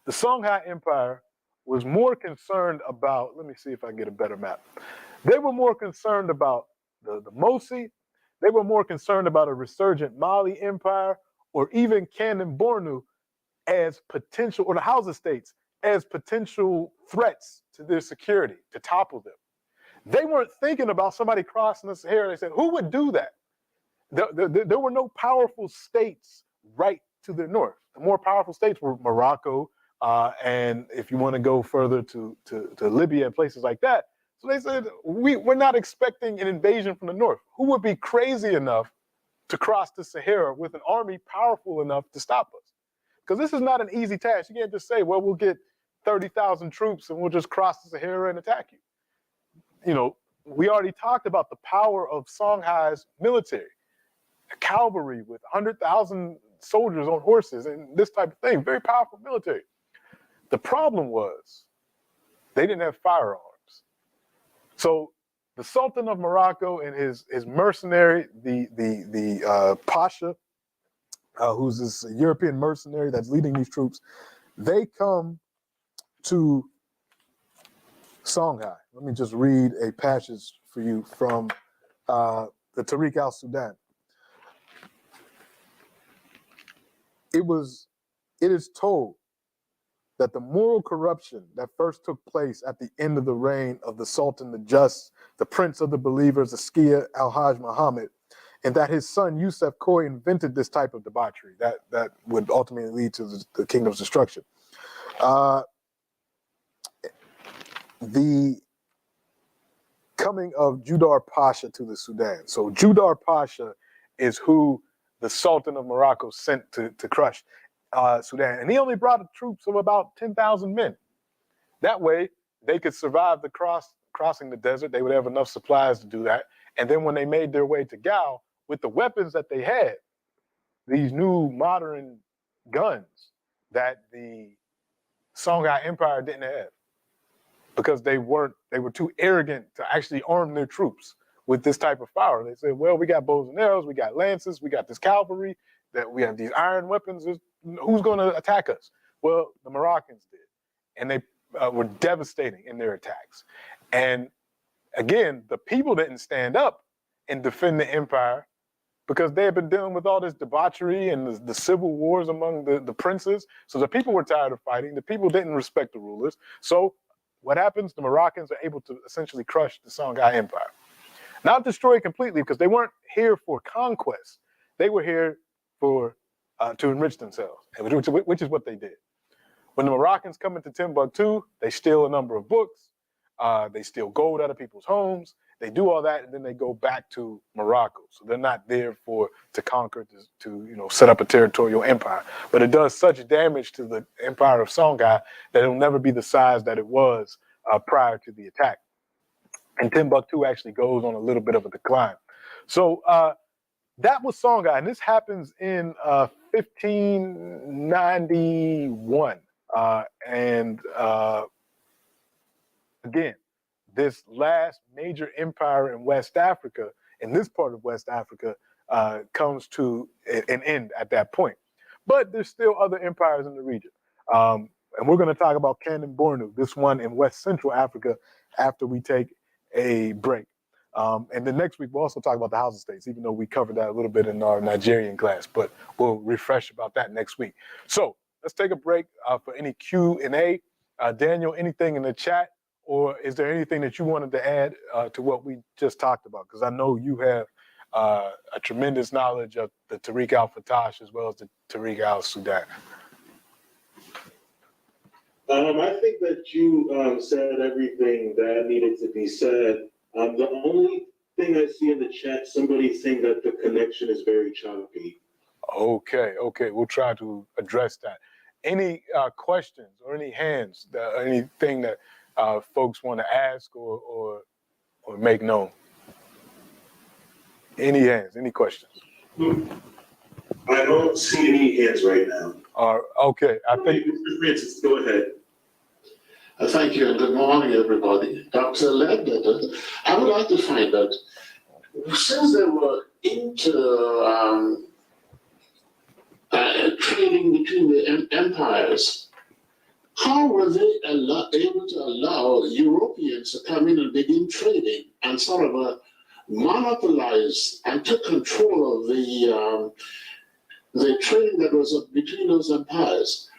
The Songhai Empire was more concerned about, let me see if I can get a better map. They were more concerned about the Mosi. They were more concerned about a resurgent Mali Empire or even Canon Borno as potential, or the Hausa states, as potential threats to their security, to topple them. They weren't thinking about somebody crossing the Sahara. They said, who would do that? There were no powerful states right to the north. The more powerful states were Morocco, and if you want to go further to Libya and places like that. So they said, we're not expecting an invasion from the north. Who would be crazy enough to cross the Sahara with an army powerful enough to stop us? Because this is not an easy task. You can't just say, well, we'll get 30,000 troops and we'll just cross the Sahara and attack you. We already talked about the power of Songhai's military, cavalry with 100,000 soldiers on horses and this type of thing, very powerful military. The problem was they didn't have firearms. So the Sultan of Morocco and his mercenary, the Pasha, who's this European mercenary that's leading these troops, they come to Songhai. Let me just read a passage for you from the Tariq al-Sudan. It is told that the moral corruption that first took place at the end of the reign of the Sultan the Just, the Prince of the Believers, Askia al-Hajj Muhammad, and that his son Yusuf Khoi invented this type of debauchery that would ultimately lead to the kingdom's destruction. The coming of Judar Pasha to the Sudan. So Judar Pasha is who the Sultan of Morocco sent to crush Sudan. And he only brought troops of about 10,000 men. That way, they could survive the crossing the desert. They would have enough supplies to do that. And then when they made their way to Gao, with the weapons that they had, these new modern guns that the Songhai Empire didn't have, because they were too arrogant to actually arm their troops with this type of power. They said, well, we got bows and arrows, we got lances, we got this cavalry, that we have these iron weapons. Who's going to attack us? Well, the Moroccans did. And they were devastating in their attacks. And again, the people didn't stand up and defend the empire because they had been dealing with all this debauchery and the civil wars among the princes. So the people were tired of fighting. The people didn't respect the rulers. So what happens? The Moroccans are able to essentially crush the Songhai Empire. Not destroy it completely, because they weren't here for conquest. They were here for to enrich themselves, which is what they did. When the Moroccans come into Timbuktu, they steal a number of books. They steal gold out of people's homes. They do all that, and then they go back to Morocco. So they're not there to conquer, to set up a territorial empire. But it does such damage to the empire of Songhai that it'll never be the size that it was prior to the attack. And Timbuktu actually goes on a little bit of a decline. So that was Songhai, and this happens in 1591. Again, this last major empire in West Africa, in this part of West Africa, comes to an end at that point. But there's still other empires in the region. And we're going to talk about Canon Borno, this one in West Central Africa, after we take a break. And then next week, we'll also talk about the Hausa states, even though we covered that a little bit in our Nigerian class, but we'll refresh about that next week. So let's take a break for any Q&A. Daniel, anything in the chat, or is there anything that you wanted to add to what we just talked about? Because I know you have a tremendous knowledge of the Tariq al-Fatash as well as the Tariq al-Sudan. I think that you said everything that needed to be said. The only thing I see in the chat, somebody saying that the connection is very choppy. Okay, we'll try to address that. Any questions or any hands, anything that folks want to ask or make known? Any hands, any questions? I don't see any hands right now. Okay, I think. Mr. Francis, go ahead. Thank you and good morning, everybody. Dr. Ledbetter, I would like to find out, since they were into trading between the empires, how were they able to allow Europeans to come in and begin trading and sort of monopolize and took control of the trading that was between those empires?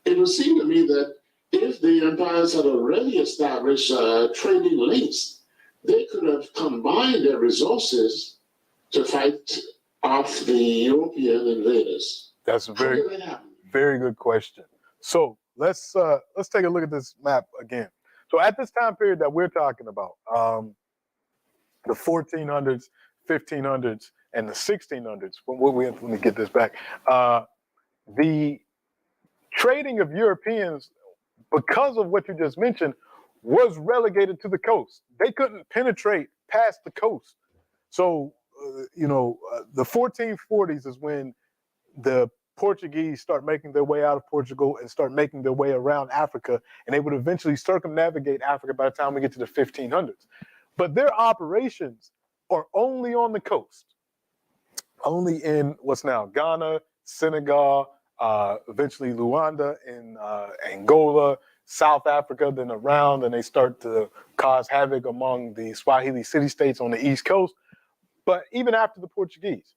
It would seem to me that if the empires had already established trading links, they could have combined their resources to fight off the European invaders. That's a very good question. So let's take a look at this map again. So at this time period that we're talking about, the 1400s, 1500s, and the 1600s. Let me get this back. The trading of Europeans, because of what you just mentioned, was relegated to the coast. They couldn't penetrate past the coast. So, the 1440s is when the Portuguese start making their way out of Portugal and start making their way around Africa, and they would eventually circumnavigate Africa by the time we get to the 1500s. But their operations are only on the coast, only in what's now Ghana, Senegal, eventually Luanda in Angola, South Africa, then around, and they start to cause havoc among the Swahili city-states on the East Coast. But even after the Portuguese,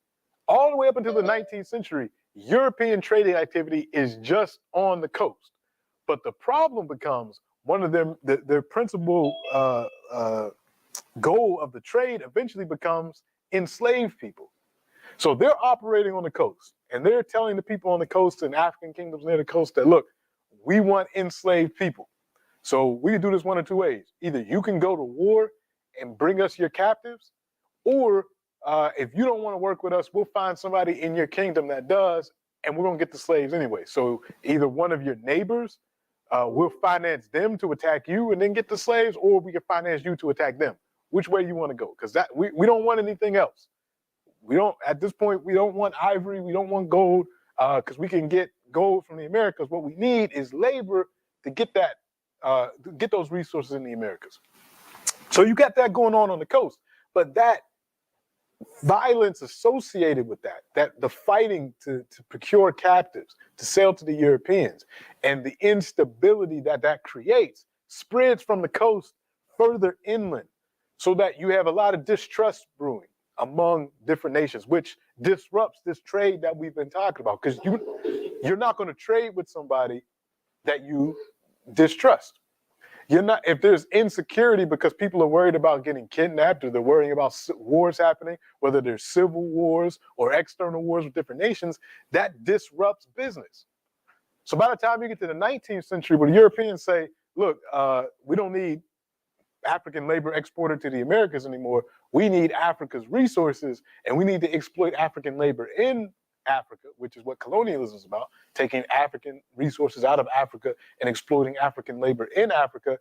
all the way up until the 19th century, European trading activity is just on the coast. But the problem becomes one of their principal goal of the trade eventually becomes enslave people. So they're operating on the coast, and they're telling the people on the coast and African kingdoms near the coast that, look, we want enslaved people. So we can do this one of two ways. Either you can go to war and bring us your captives, or if you don't want to work with us, we'll find somebody in your kingdom that does, and we're going to get the slaves anyway. So either one of your neighbors, we'll finance them to attack you and then get the slaves, or we can finance you to attack them. Which way you want to go? Because that we don't want anything else. We don't, at this point, we don't want ivory, we don't want gold, because we can get gold from the Americas. What we need is labor to get that, get those resources in the Americas. So you got that going on the coast, but that violence associated with that the fighting to procure captives, to sell to the Europeans, and the instability that creates spreads from the coast further inland, so that you have a lot of distrust brewing among different nations, which disrupts this trade that we've been talking about, because you're not going to trade with somebody that you distrust. You're not, if there's insecurity because people are worried about getting kidnapped, or they're worrying about wars happening, whether there's civil wars or external wars with different nations, that disrupts business. So by the time you get to the 19th century, where the Europeans say, look, we don't need African labor exported to the Americas anymore, we need Africa's resources, and we need to exploit African labor in Africa, which is what colonialism is about, taking African resources out of Africa and exploiting African labor in Africa.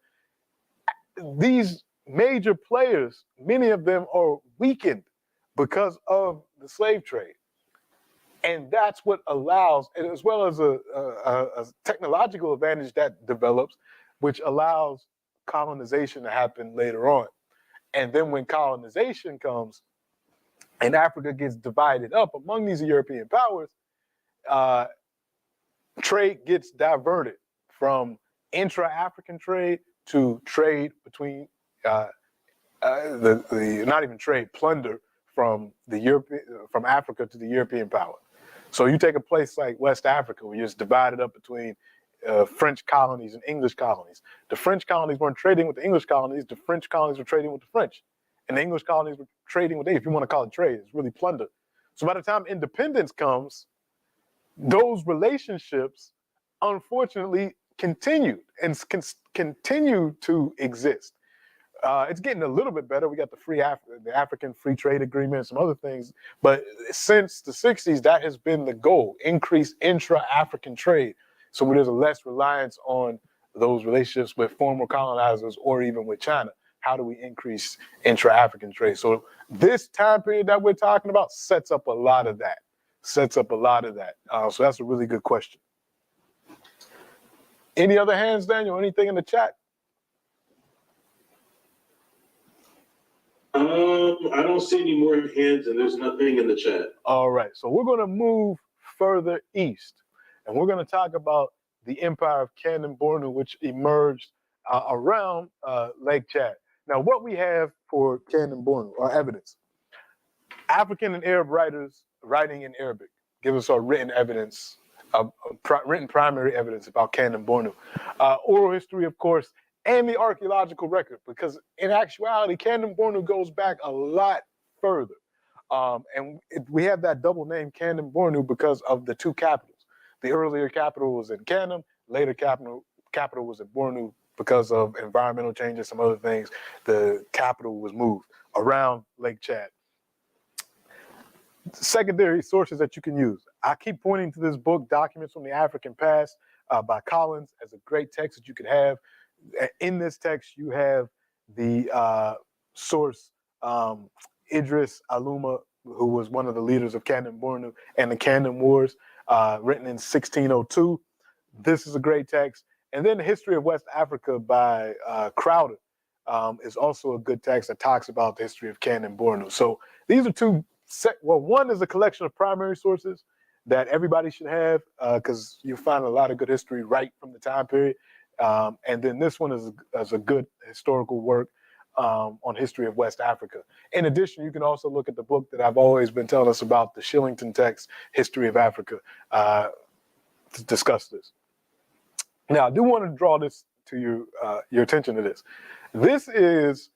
These major players, many of them are weakened because of the slave trade. And that's what allows, as well as a technological advantage that develops, which allows colonization to happen later on. And then when colonization comes and Africa gets divided up among these European powers, trade gets diverted from intra-African trade to trade between not even trade, plunder from from Africa to the European power. So you take a place like West Africa, where you're just divided up between French colonies and English colonies. The French colonies weren't trading with the English colonies. The French colonies were trading with the French. And the English colonies were trading with, if you want to call it trade, it's really plunder. So by the time independence comes, those relationships, unfortunately, continued and continue to exist. It's getting a little bit better. We got the African Free Trade Agreement and some other things. But since the 60s, that has been the goal: increase intra-African trade, so there's a less reliance on those relationships with former colonizers or even with China. How do we increase intra-African trade? So this time period that we're talking about sets up a lot of that. So that's a really good question. Any other hands, Daniel? Anything in the chat? I don't see any more hands, and there's nothing in the chat. All right, so we're going to move further east, and we're going to talk about the empire of Canon Borno, which emerged around Lake Chad. Now, what we have for Canon Borno are evidence. African and Arab writers writing in Arabic give us our written evidence, written primary evidence about Canon Borno. Oral history, of course, and the archaeological record, because in actuality, Canon Borno goes back a lot further. We have that double name, Canon Borno, because of the two capitals. The earlier capital was in Canon, later capital was in Borno. Because of environmental changes, some other things, the capital was moved around Lake Chad. Secondary sources that you can use. I keep pointing to this book, Documents from the African Past, by Collins, as a great text that you could have. In this text, you have the source, Idris Aluma, who was one of the leaders of Canon Borno and the Canon Wars, written in 1602. This is a great text. And then the History of West Africa by Crowder is also a good text that talks about the history of Canon Borno. So these are two, one is a collection of primary sources that everybody should have, because you'll find a lot of good history right from the time period. And then this one is a good historical work on history of West Africa. In addition, you can also look at the book that I've always been telling us about, the Shillington text, History of Africa, to discuss this. Now, I do want to draw this to your attention to this. This is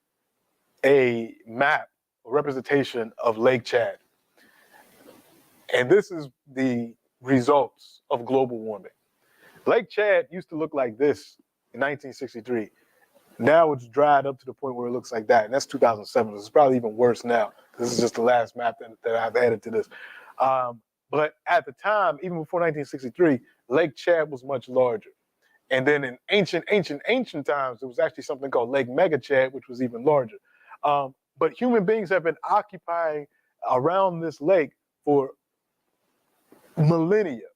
a map, a representation of Lake Chad. And this is the results of global warming. Lake Chad used to look like this in 1963. Now it's dried up to the point where it looks like that. And that's 2007. It's probably even worse now This is just the last map that I've added to this. But at the time, even before 1963, Lake Chad was much larger. And then in ancient times, there was actually something called Lake Mega Chad, which was even larger. But human beings have been occupying around this lake for millennia.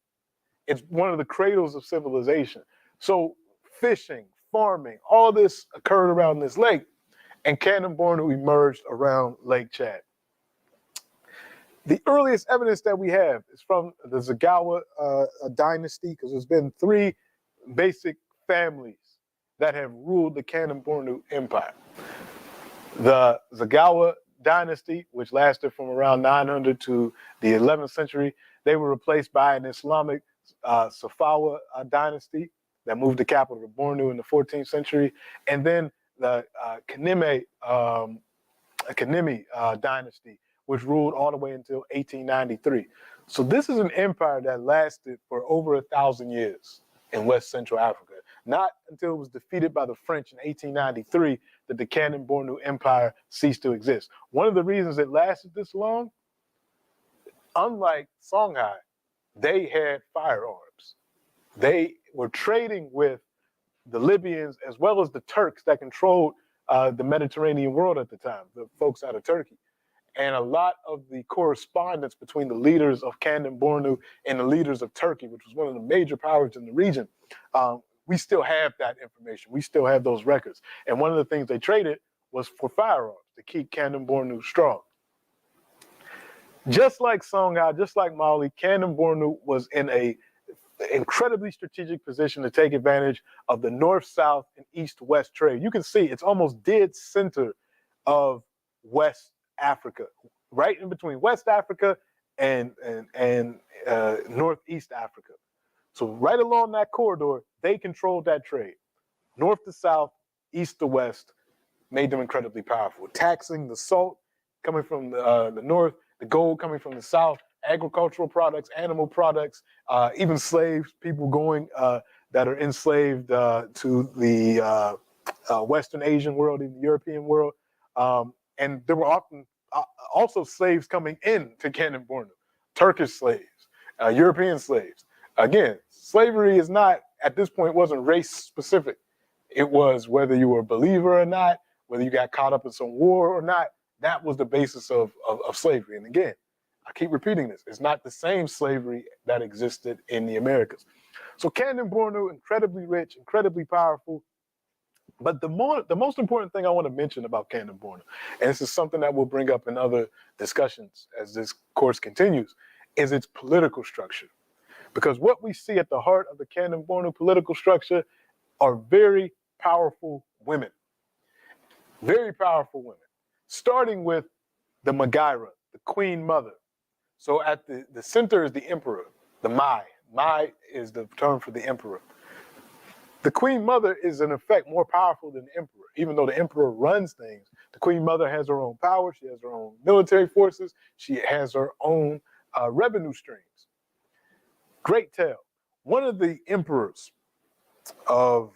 It's one of the cradles of civilization. So fishing, farming, all this occurred around this lake, and Canon Borno emerged around Lake Chad. The earliest evidence that we have is from the Zagawa dynasty, because there's been three basic families that have ruled the Canon Borno Empire. The Zagawa dynasty, which lasted from around 900 to the 11th century, they were replaced by an Islamic Safawa dynasty that moved the capital to Bornu in the 14th century, and then the Kanemi dynasty, which ruled all the way until 1893. So this is an empire that lasted for over 1,000 years in West Central Africa. Not until it was defeated by the French in 1893 that the Canon Borno Empire ceased to exist. One of the reasons it lasted this long, unlike Songhai, they had firearms. They were trading with the Libyans as well as the Turks that controlled the Mediterranean world at the time, the folks out of Turkey. And a lot of the correspondence between the leaders of Canon Borno and the leaders of Turkey, which was one of the major powers in the region, we still have that information. We still have those records. And one of the things they traded was for firearms to keep Canon Borno strong. Just like Songhai, just like Mali, Canon Borno was in a incredibly strategic position to take advantage of the north-south and east-west trade. You can see it's almost dead center of West Africa, right in between West Africa and Northeast Africa. So right along that corridor, they controlled that trade. North to south, east to west, made them incredibly powerful. Taxing the salt coming from the north, the gold coming from the south, agricultural products, animal products, even slaves, people going that are enslaved to the Western Asian world, in the European world. And there were often also slaves coming in to Canon Borno, Turkish slaves, European slaves. Again, slavery is not, at this point, wasn't race specific. It was whether you were a believer or not, whether you got caught up in some war or not, that was the basis of slavery. And again, I keep repeating this, it's not the same slavery that existed in the Americas. So Canon Borno, incredibly rich, incredibly powerful. But the most important thing I want to mention about Canon Borno, and this is something that we'll bring up in other discussions as this course continues, is its political structure. Because what we see at the heart of the Canon Borno political structure are very powerful women. Very powerful women. Starting with the Magaira, the Queen Mother. So at the center is the Emperor, the Mai. Mai is the term for the Emperor. The Queen Mother is, in effect, more powerful than the Emperor. Even though the Emperor runs things, the Queen Mother has her own power, she has her own military forces, she has her own revenue streams. Great tale. One of the emperors of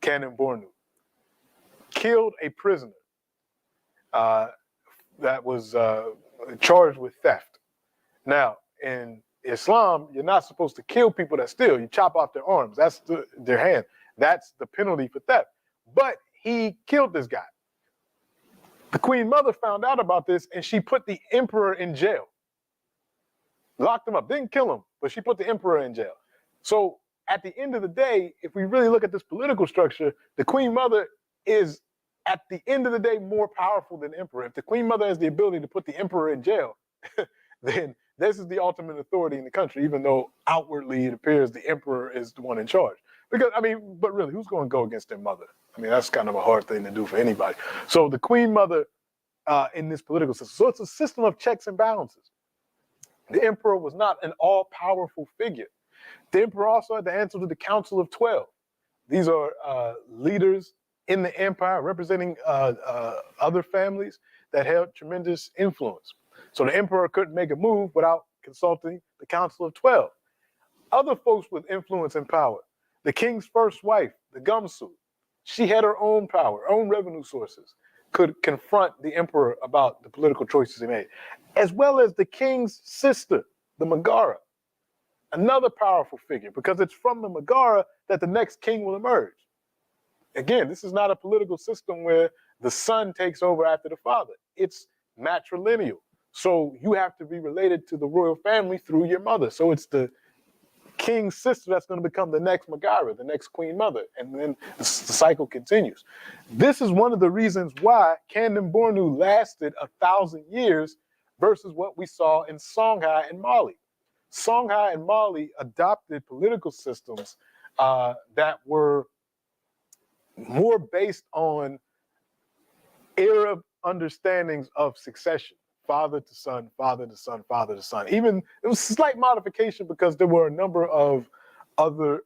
Canon Borno killed a prisoner that was charged with theft. Now, in Islam, you're not supposed to kill people that steal. You chop off their arms. That's their hand. That's the penalty for theft. But he killed this guy. The Queen Mother found out about this, and she put the emperor in jail. Locked him up. Didn't kill him, but she put the emperor in jail. So at the end of the day, if we really look at this political structure, the Queen Mother is, at the end of the day, more powerful than the emperor. If the Queen Mother has the ability to put the emperor in jail, then this is the ultimate authority in the country, even though outwardly it appears the emperor is the one in charge. Because, I mean, but really, who's going to go against their mother? I mean, that's kind of a hard thing to do for anybody. So the Queen Mother in this political system. So it's a system of checks and balances. The emperor was not an all-powerful figure. The emperor also had to answer to the Council of 12. These are leaders in the empire representing other families that held tremendous influence. So the emperor couldn't make a move without consulting the Council of 12. Other folks with influence and power. The king's first wife, the Gumsu, she had her own power, her own revenue sources. could confront the emperor about the political choices he made, as well as the king's sister, the Megara, another powerful figure, because it's from the Megara that the next king will emerge. Again, this is not a political system where the son takes over after the father. It's matrilineal. So you have to be related to the royal family through your mother. So it's the king's sister that's going to become the next Megara, the next queen mother, and then the cycle continues. This is one of the reasons why Canon Borno lasted 1,000 years versus what we saw in Songhai and Mali. Songhai and Mali adopted political systems that were more based on Arab understandings of succession. Father to son, father to son, father to son. Even it was a slight modification because there were a number of other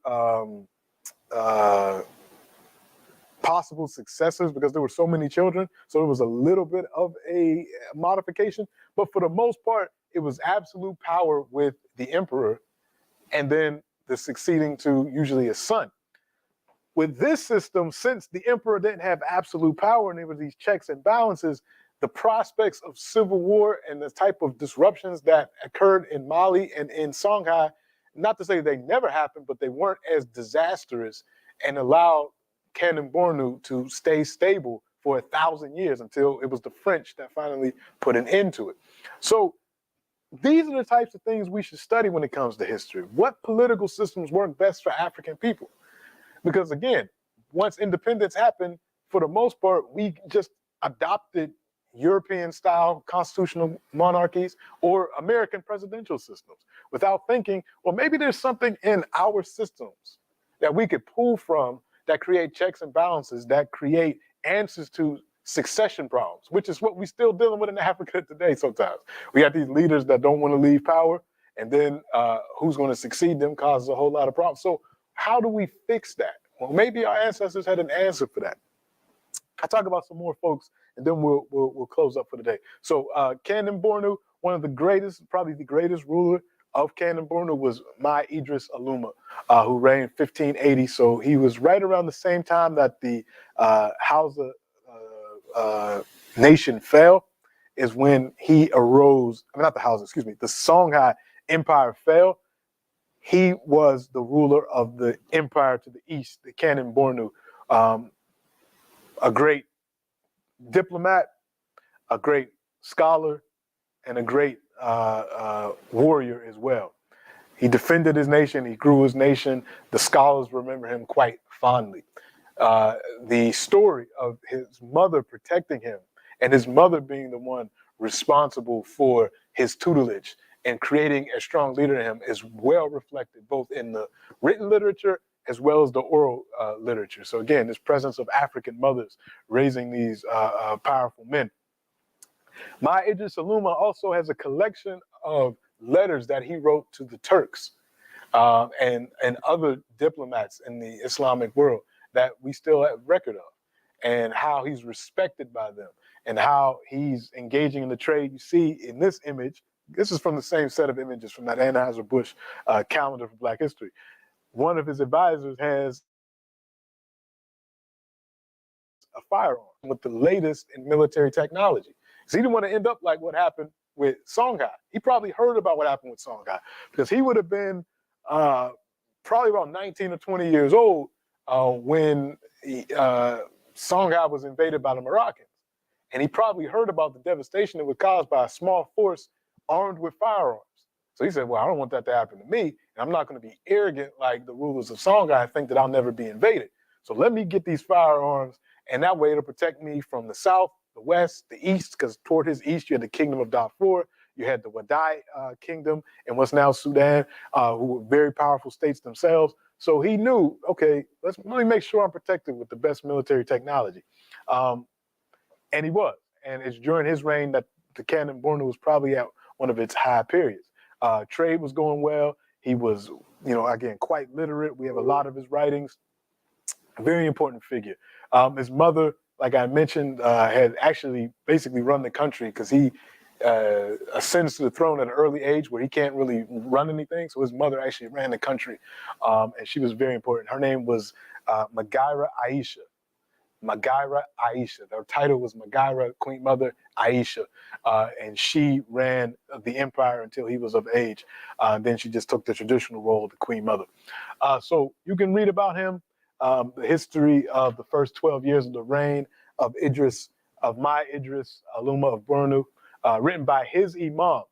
possible successors because there were so many children. So it was a little bit of a modification. But for the most part, it was absolute power with the emperor and then the succeeding to usually a son. With this system, since the emperor didn't have absolute power and there were these checks and balances, the prospects of civil war and the type of disruptions that occurred in Mali and in Songhai, not to say they never happened, but they weren't as disastrous and allowed Canon Borno to stay stable for 1,000 years until it was the French that finally put an end to it. So these are the types of things we should study when it comes to history. What political systems work best for African people? Because again, once independence happened, for the most part, we just adopted European-style constitutional monarchies or American presidential systems without thinking, well, maybe there's something in our systems that we could pull from that create checks and balances, that create answers to succession problems, which is what we're still dealing with in Africa today sometimes. We got these leaders that don't want to leave power, and then who's going to succeed them causes a whole lot of problems. So how do we fix that? Well, maybe our ancestors had an answer for that. I'll talk about some more folks, and then we'll close up for the day. So Canon Borno, one of the greatest, probably the greatest ruler of Canon Borno was Mai Idris Aluma, who reigned 1580. So he was right around the same time that the Hausa nation fell, is when he arose. I mean, not the Hausa, excuse me, the Songhai Empire fell. He was the ruler of the empire to the east, the Canon Borno, a great diplomat, a great scholar, and a great warrior as well. He defended his nation, he grew his nation. The scholars remember him quite fondly. The story of his mother protecting him and his mother being the one responsible for his tutelage and creating a strong leader in him is well reflected both in the written literature as well as the oral literature. So again, this presence of African mothers raising these powerful men. Mai Idris Aluma also has a collection of letters that he wrote to the Turks and other diplomats in the Islamic world that we still have record of, and how he's respected by them and how he's engaging in the trade. You see in this image, this is from the same set of images from that Anheuser-Busch calendar for Black History. One of his advisors has a firearm with the latest in military technology. So he didn't want to end up like what happened with Songhai. He probably heard about what happened with Songhai because he would have been probably about 19 or 20 years old when Songhai was invaded by the Moroccans. And he probably heard about the devastation that was caused by a small force armed with firearms. So he said, well, I don't want that to happen to me. And I'm not going to be arrogant like the rulers of Songhai and think that I'll never be invaded. So let me get these firearms, and that way it'll protect me from the south, the west, the east, because toward his east, you had the kingdom of Darfur, you had the Wadai kingdom, and what's now Sudan, who were very powerful states themselves. So he knew, okay, let's really make sure I'm protected with the best military technology. And he was. And it's during his reign that the Canon Borno was probably at one of its high periods. Trade was going well. He was, again, quite literate. We have a lot of his writings. A very important figure. His mother, like I mentioned, had actually basically run the country because he ascends to the throne at an early age where he can't really run anything. So his mother actually ran the country, and she was very important. Her name was Megaira Aisha. Magaira Aisha. Their title was Magaira, Queen Mother Aisha, and she ran the empire until he was of age. Then she just took the traditional role of the Queen Mother. So you can read about him, the history of the first 12 years of the reign of Idris, of my Idris Aluma of Borno, written by his Imam.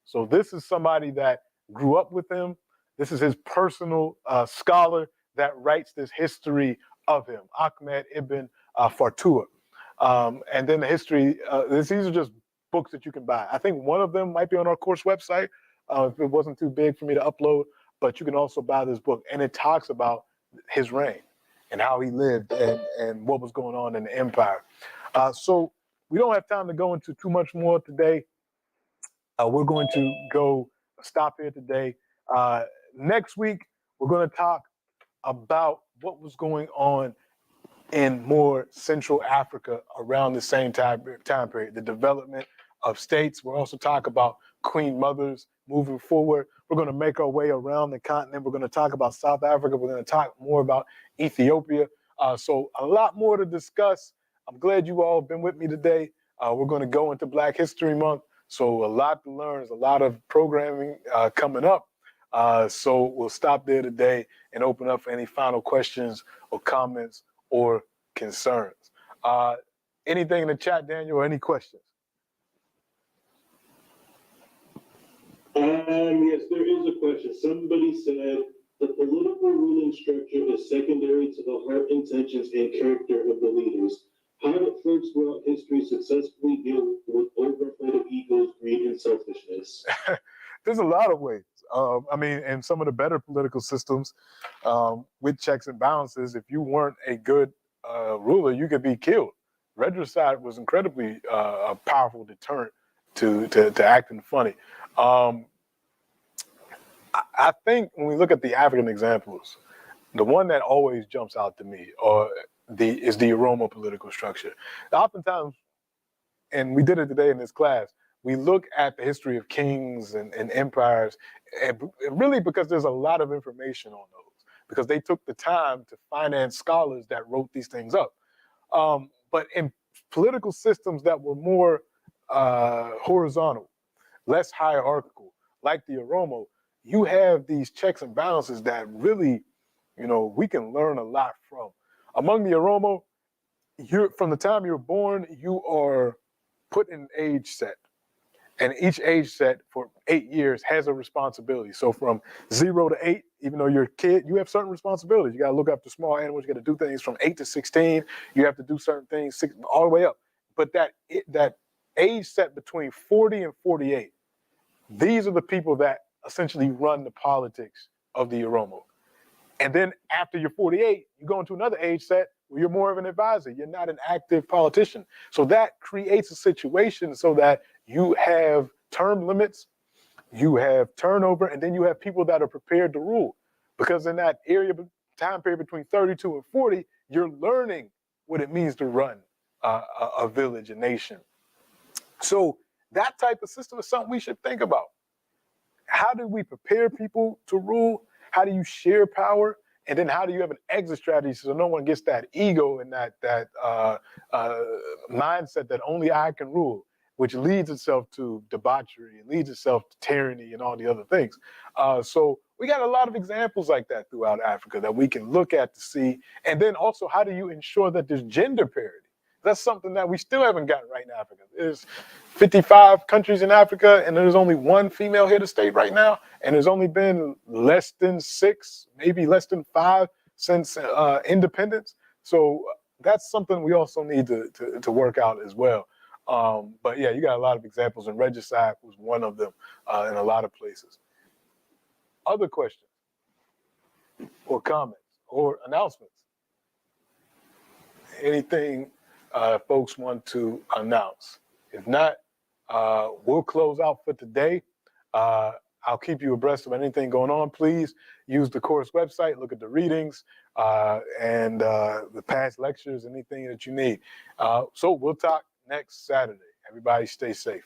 So this is somebody that grew up with him. This is his personal scholar that writes this history of him, Ahmed Ibn Fartua. And then the history, these are just books that you can buy. I think one of them might be on our course website if it wasn't too big for me to upload, but you can also buy this book. And it talks about his reign and how he lived and what was going on in the empire. So we don't have time to go into too much more today. We're going to go stop here today. Next week, we're going to talk about what was going on in more Central Africa around the same time period, the development of states. We'll also talk about queen mothers moving forward. We're going to make our way around the continent. We're going to talk about South Africa. We're going to talk more about Ethiopia. So a lot more to discuss. I'm glad you all have been with me today. We're going to go into Black History Month. So a lot to learn. There's a lot of programming coming up. So we'll stop there today and open up for any final questions or comments or concerns. Anything in the chat, Daniel, or any questions? Yes, there is a question. Somebody said the political ruling structure is secondary to the heart intentions and character of the leaders. How did folks throughout history successfully deal with overinflated egos, greed, and selfishness? There's a lot of ways. I mean, in some of the better political systems with checks and balances, if you weren't a good ruler, you could be killed. Regicide was incredibly a powerful deterrent to acting funny. I think when we look at the African examples, the one that always jumps out to me is the Oromo political structure. Oftentimes, and we did it today in this class, we look at the history of kings and empires, and really because there's a lot of information on those, because they took the time to finance scholars that wrote these things up. But in political systems that were more horizontal, less hierarchical, like the Oromo, you have these checks and balances that really, we can learn a lot from. Among the Oromo, from the time you're born, you are put in an age set. And each age set for 8 years has a responsibility. So from 0 to 8, even though you're a kid, you have certain responsibilities. You got to look after small animals. You got to do things from 8 to 16. You have to do certain things all the way up. But that age set between 40 and 48, these are the people that essentially run the politics of the Oromo. And then after you're 48, you go into another age set where you're more of an advisor. You're not an active politician. So that creates a situation so that you have term limits, you have turnover, and then you have people that are prepared to rule. Because in that time period between 32 and 40, you're learning what it means to run a village, a nation. So that type of system is something we should think about. How do we prepare people to rule? How do you share power? And then how do you have an exit strategy so no one gets that ego and that mindset that only I can rule, which leads itself to debauchery, and leads itself to tyranny and all the other things. So we got a lot of examples like that throughout Africa that we can look at to see. And then also, how do you ensure that there's gender parity? That's something that we still haven't gotten right in Africa. There's 55 countries in Africa, and there's only one female head of state right now, and there's only been less than 6, maybe less than 5 since independence. So that's something we also need to work out as well. But yeah, you got a lot of examples, and regicide was one of them in a lot of places. Other questions or comments or announcements? Anything folks want to announce? If not, we'll close out for today. I'll keep you abreast of anything going on. Please use the course website, look at the readings and the past lectures, anything that you need. So we'll talk next Saturday. Everybody stay safe.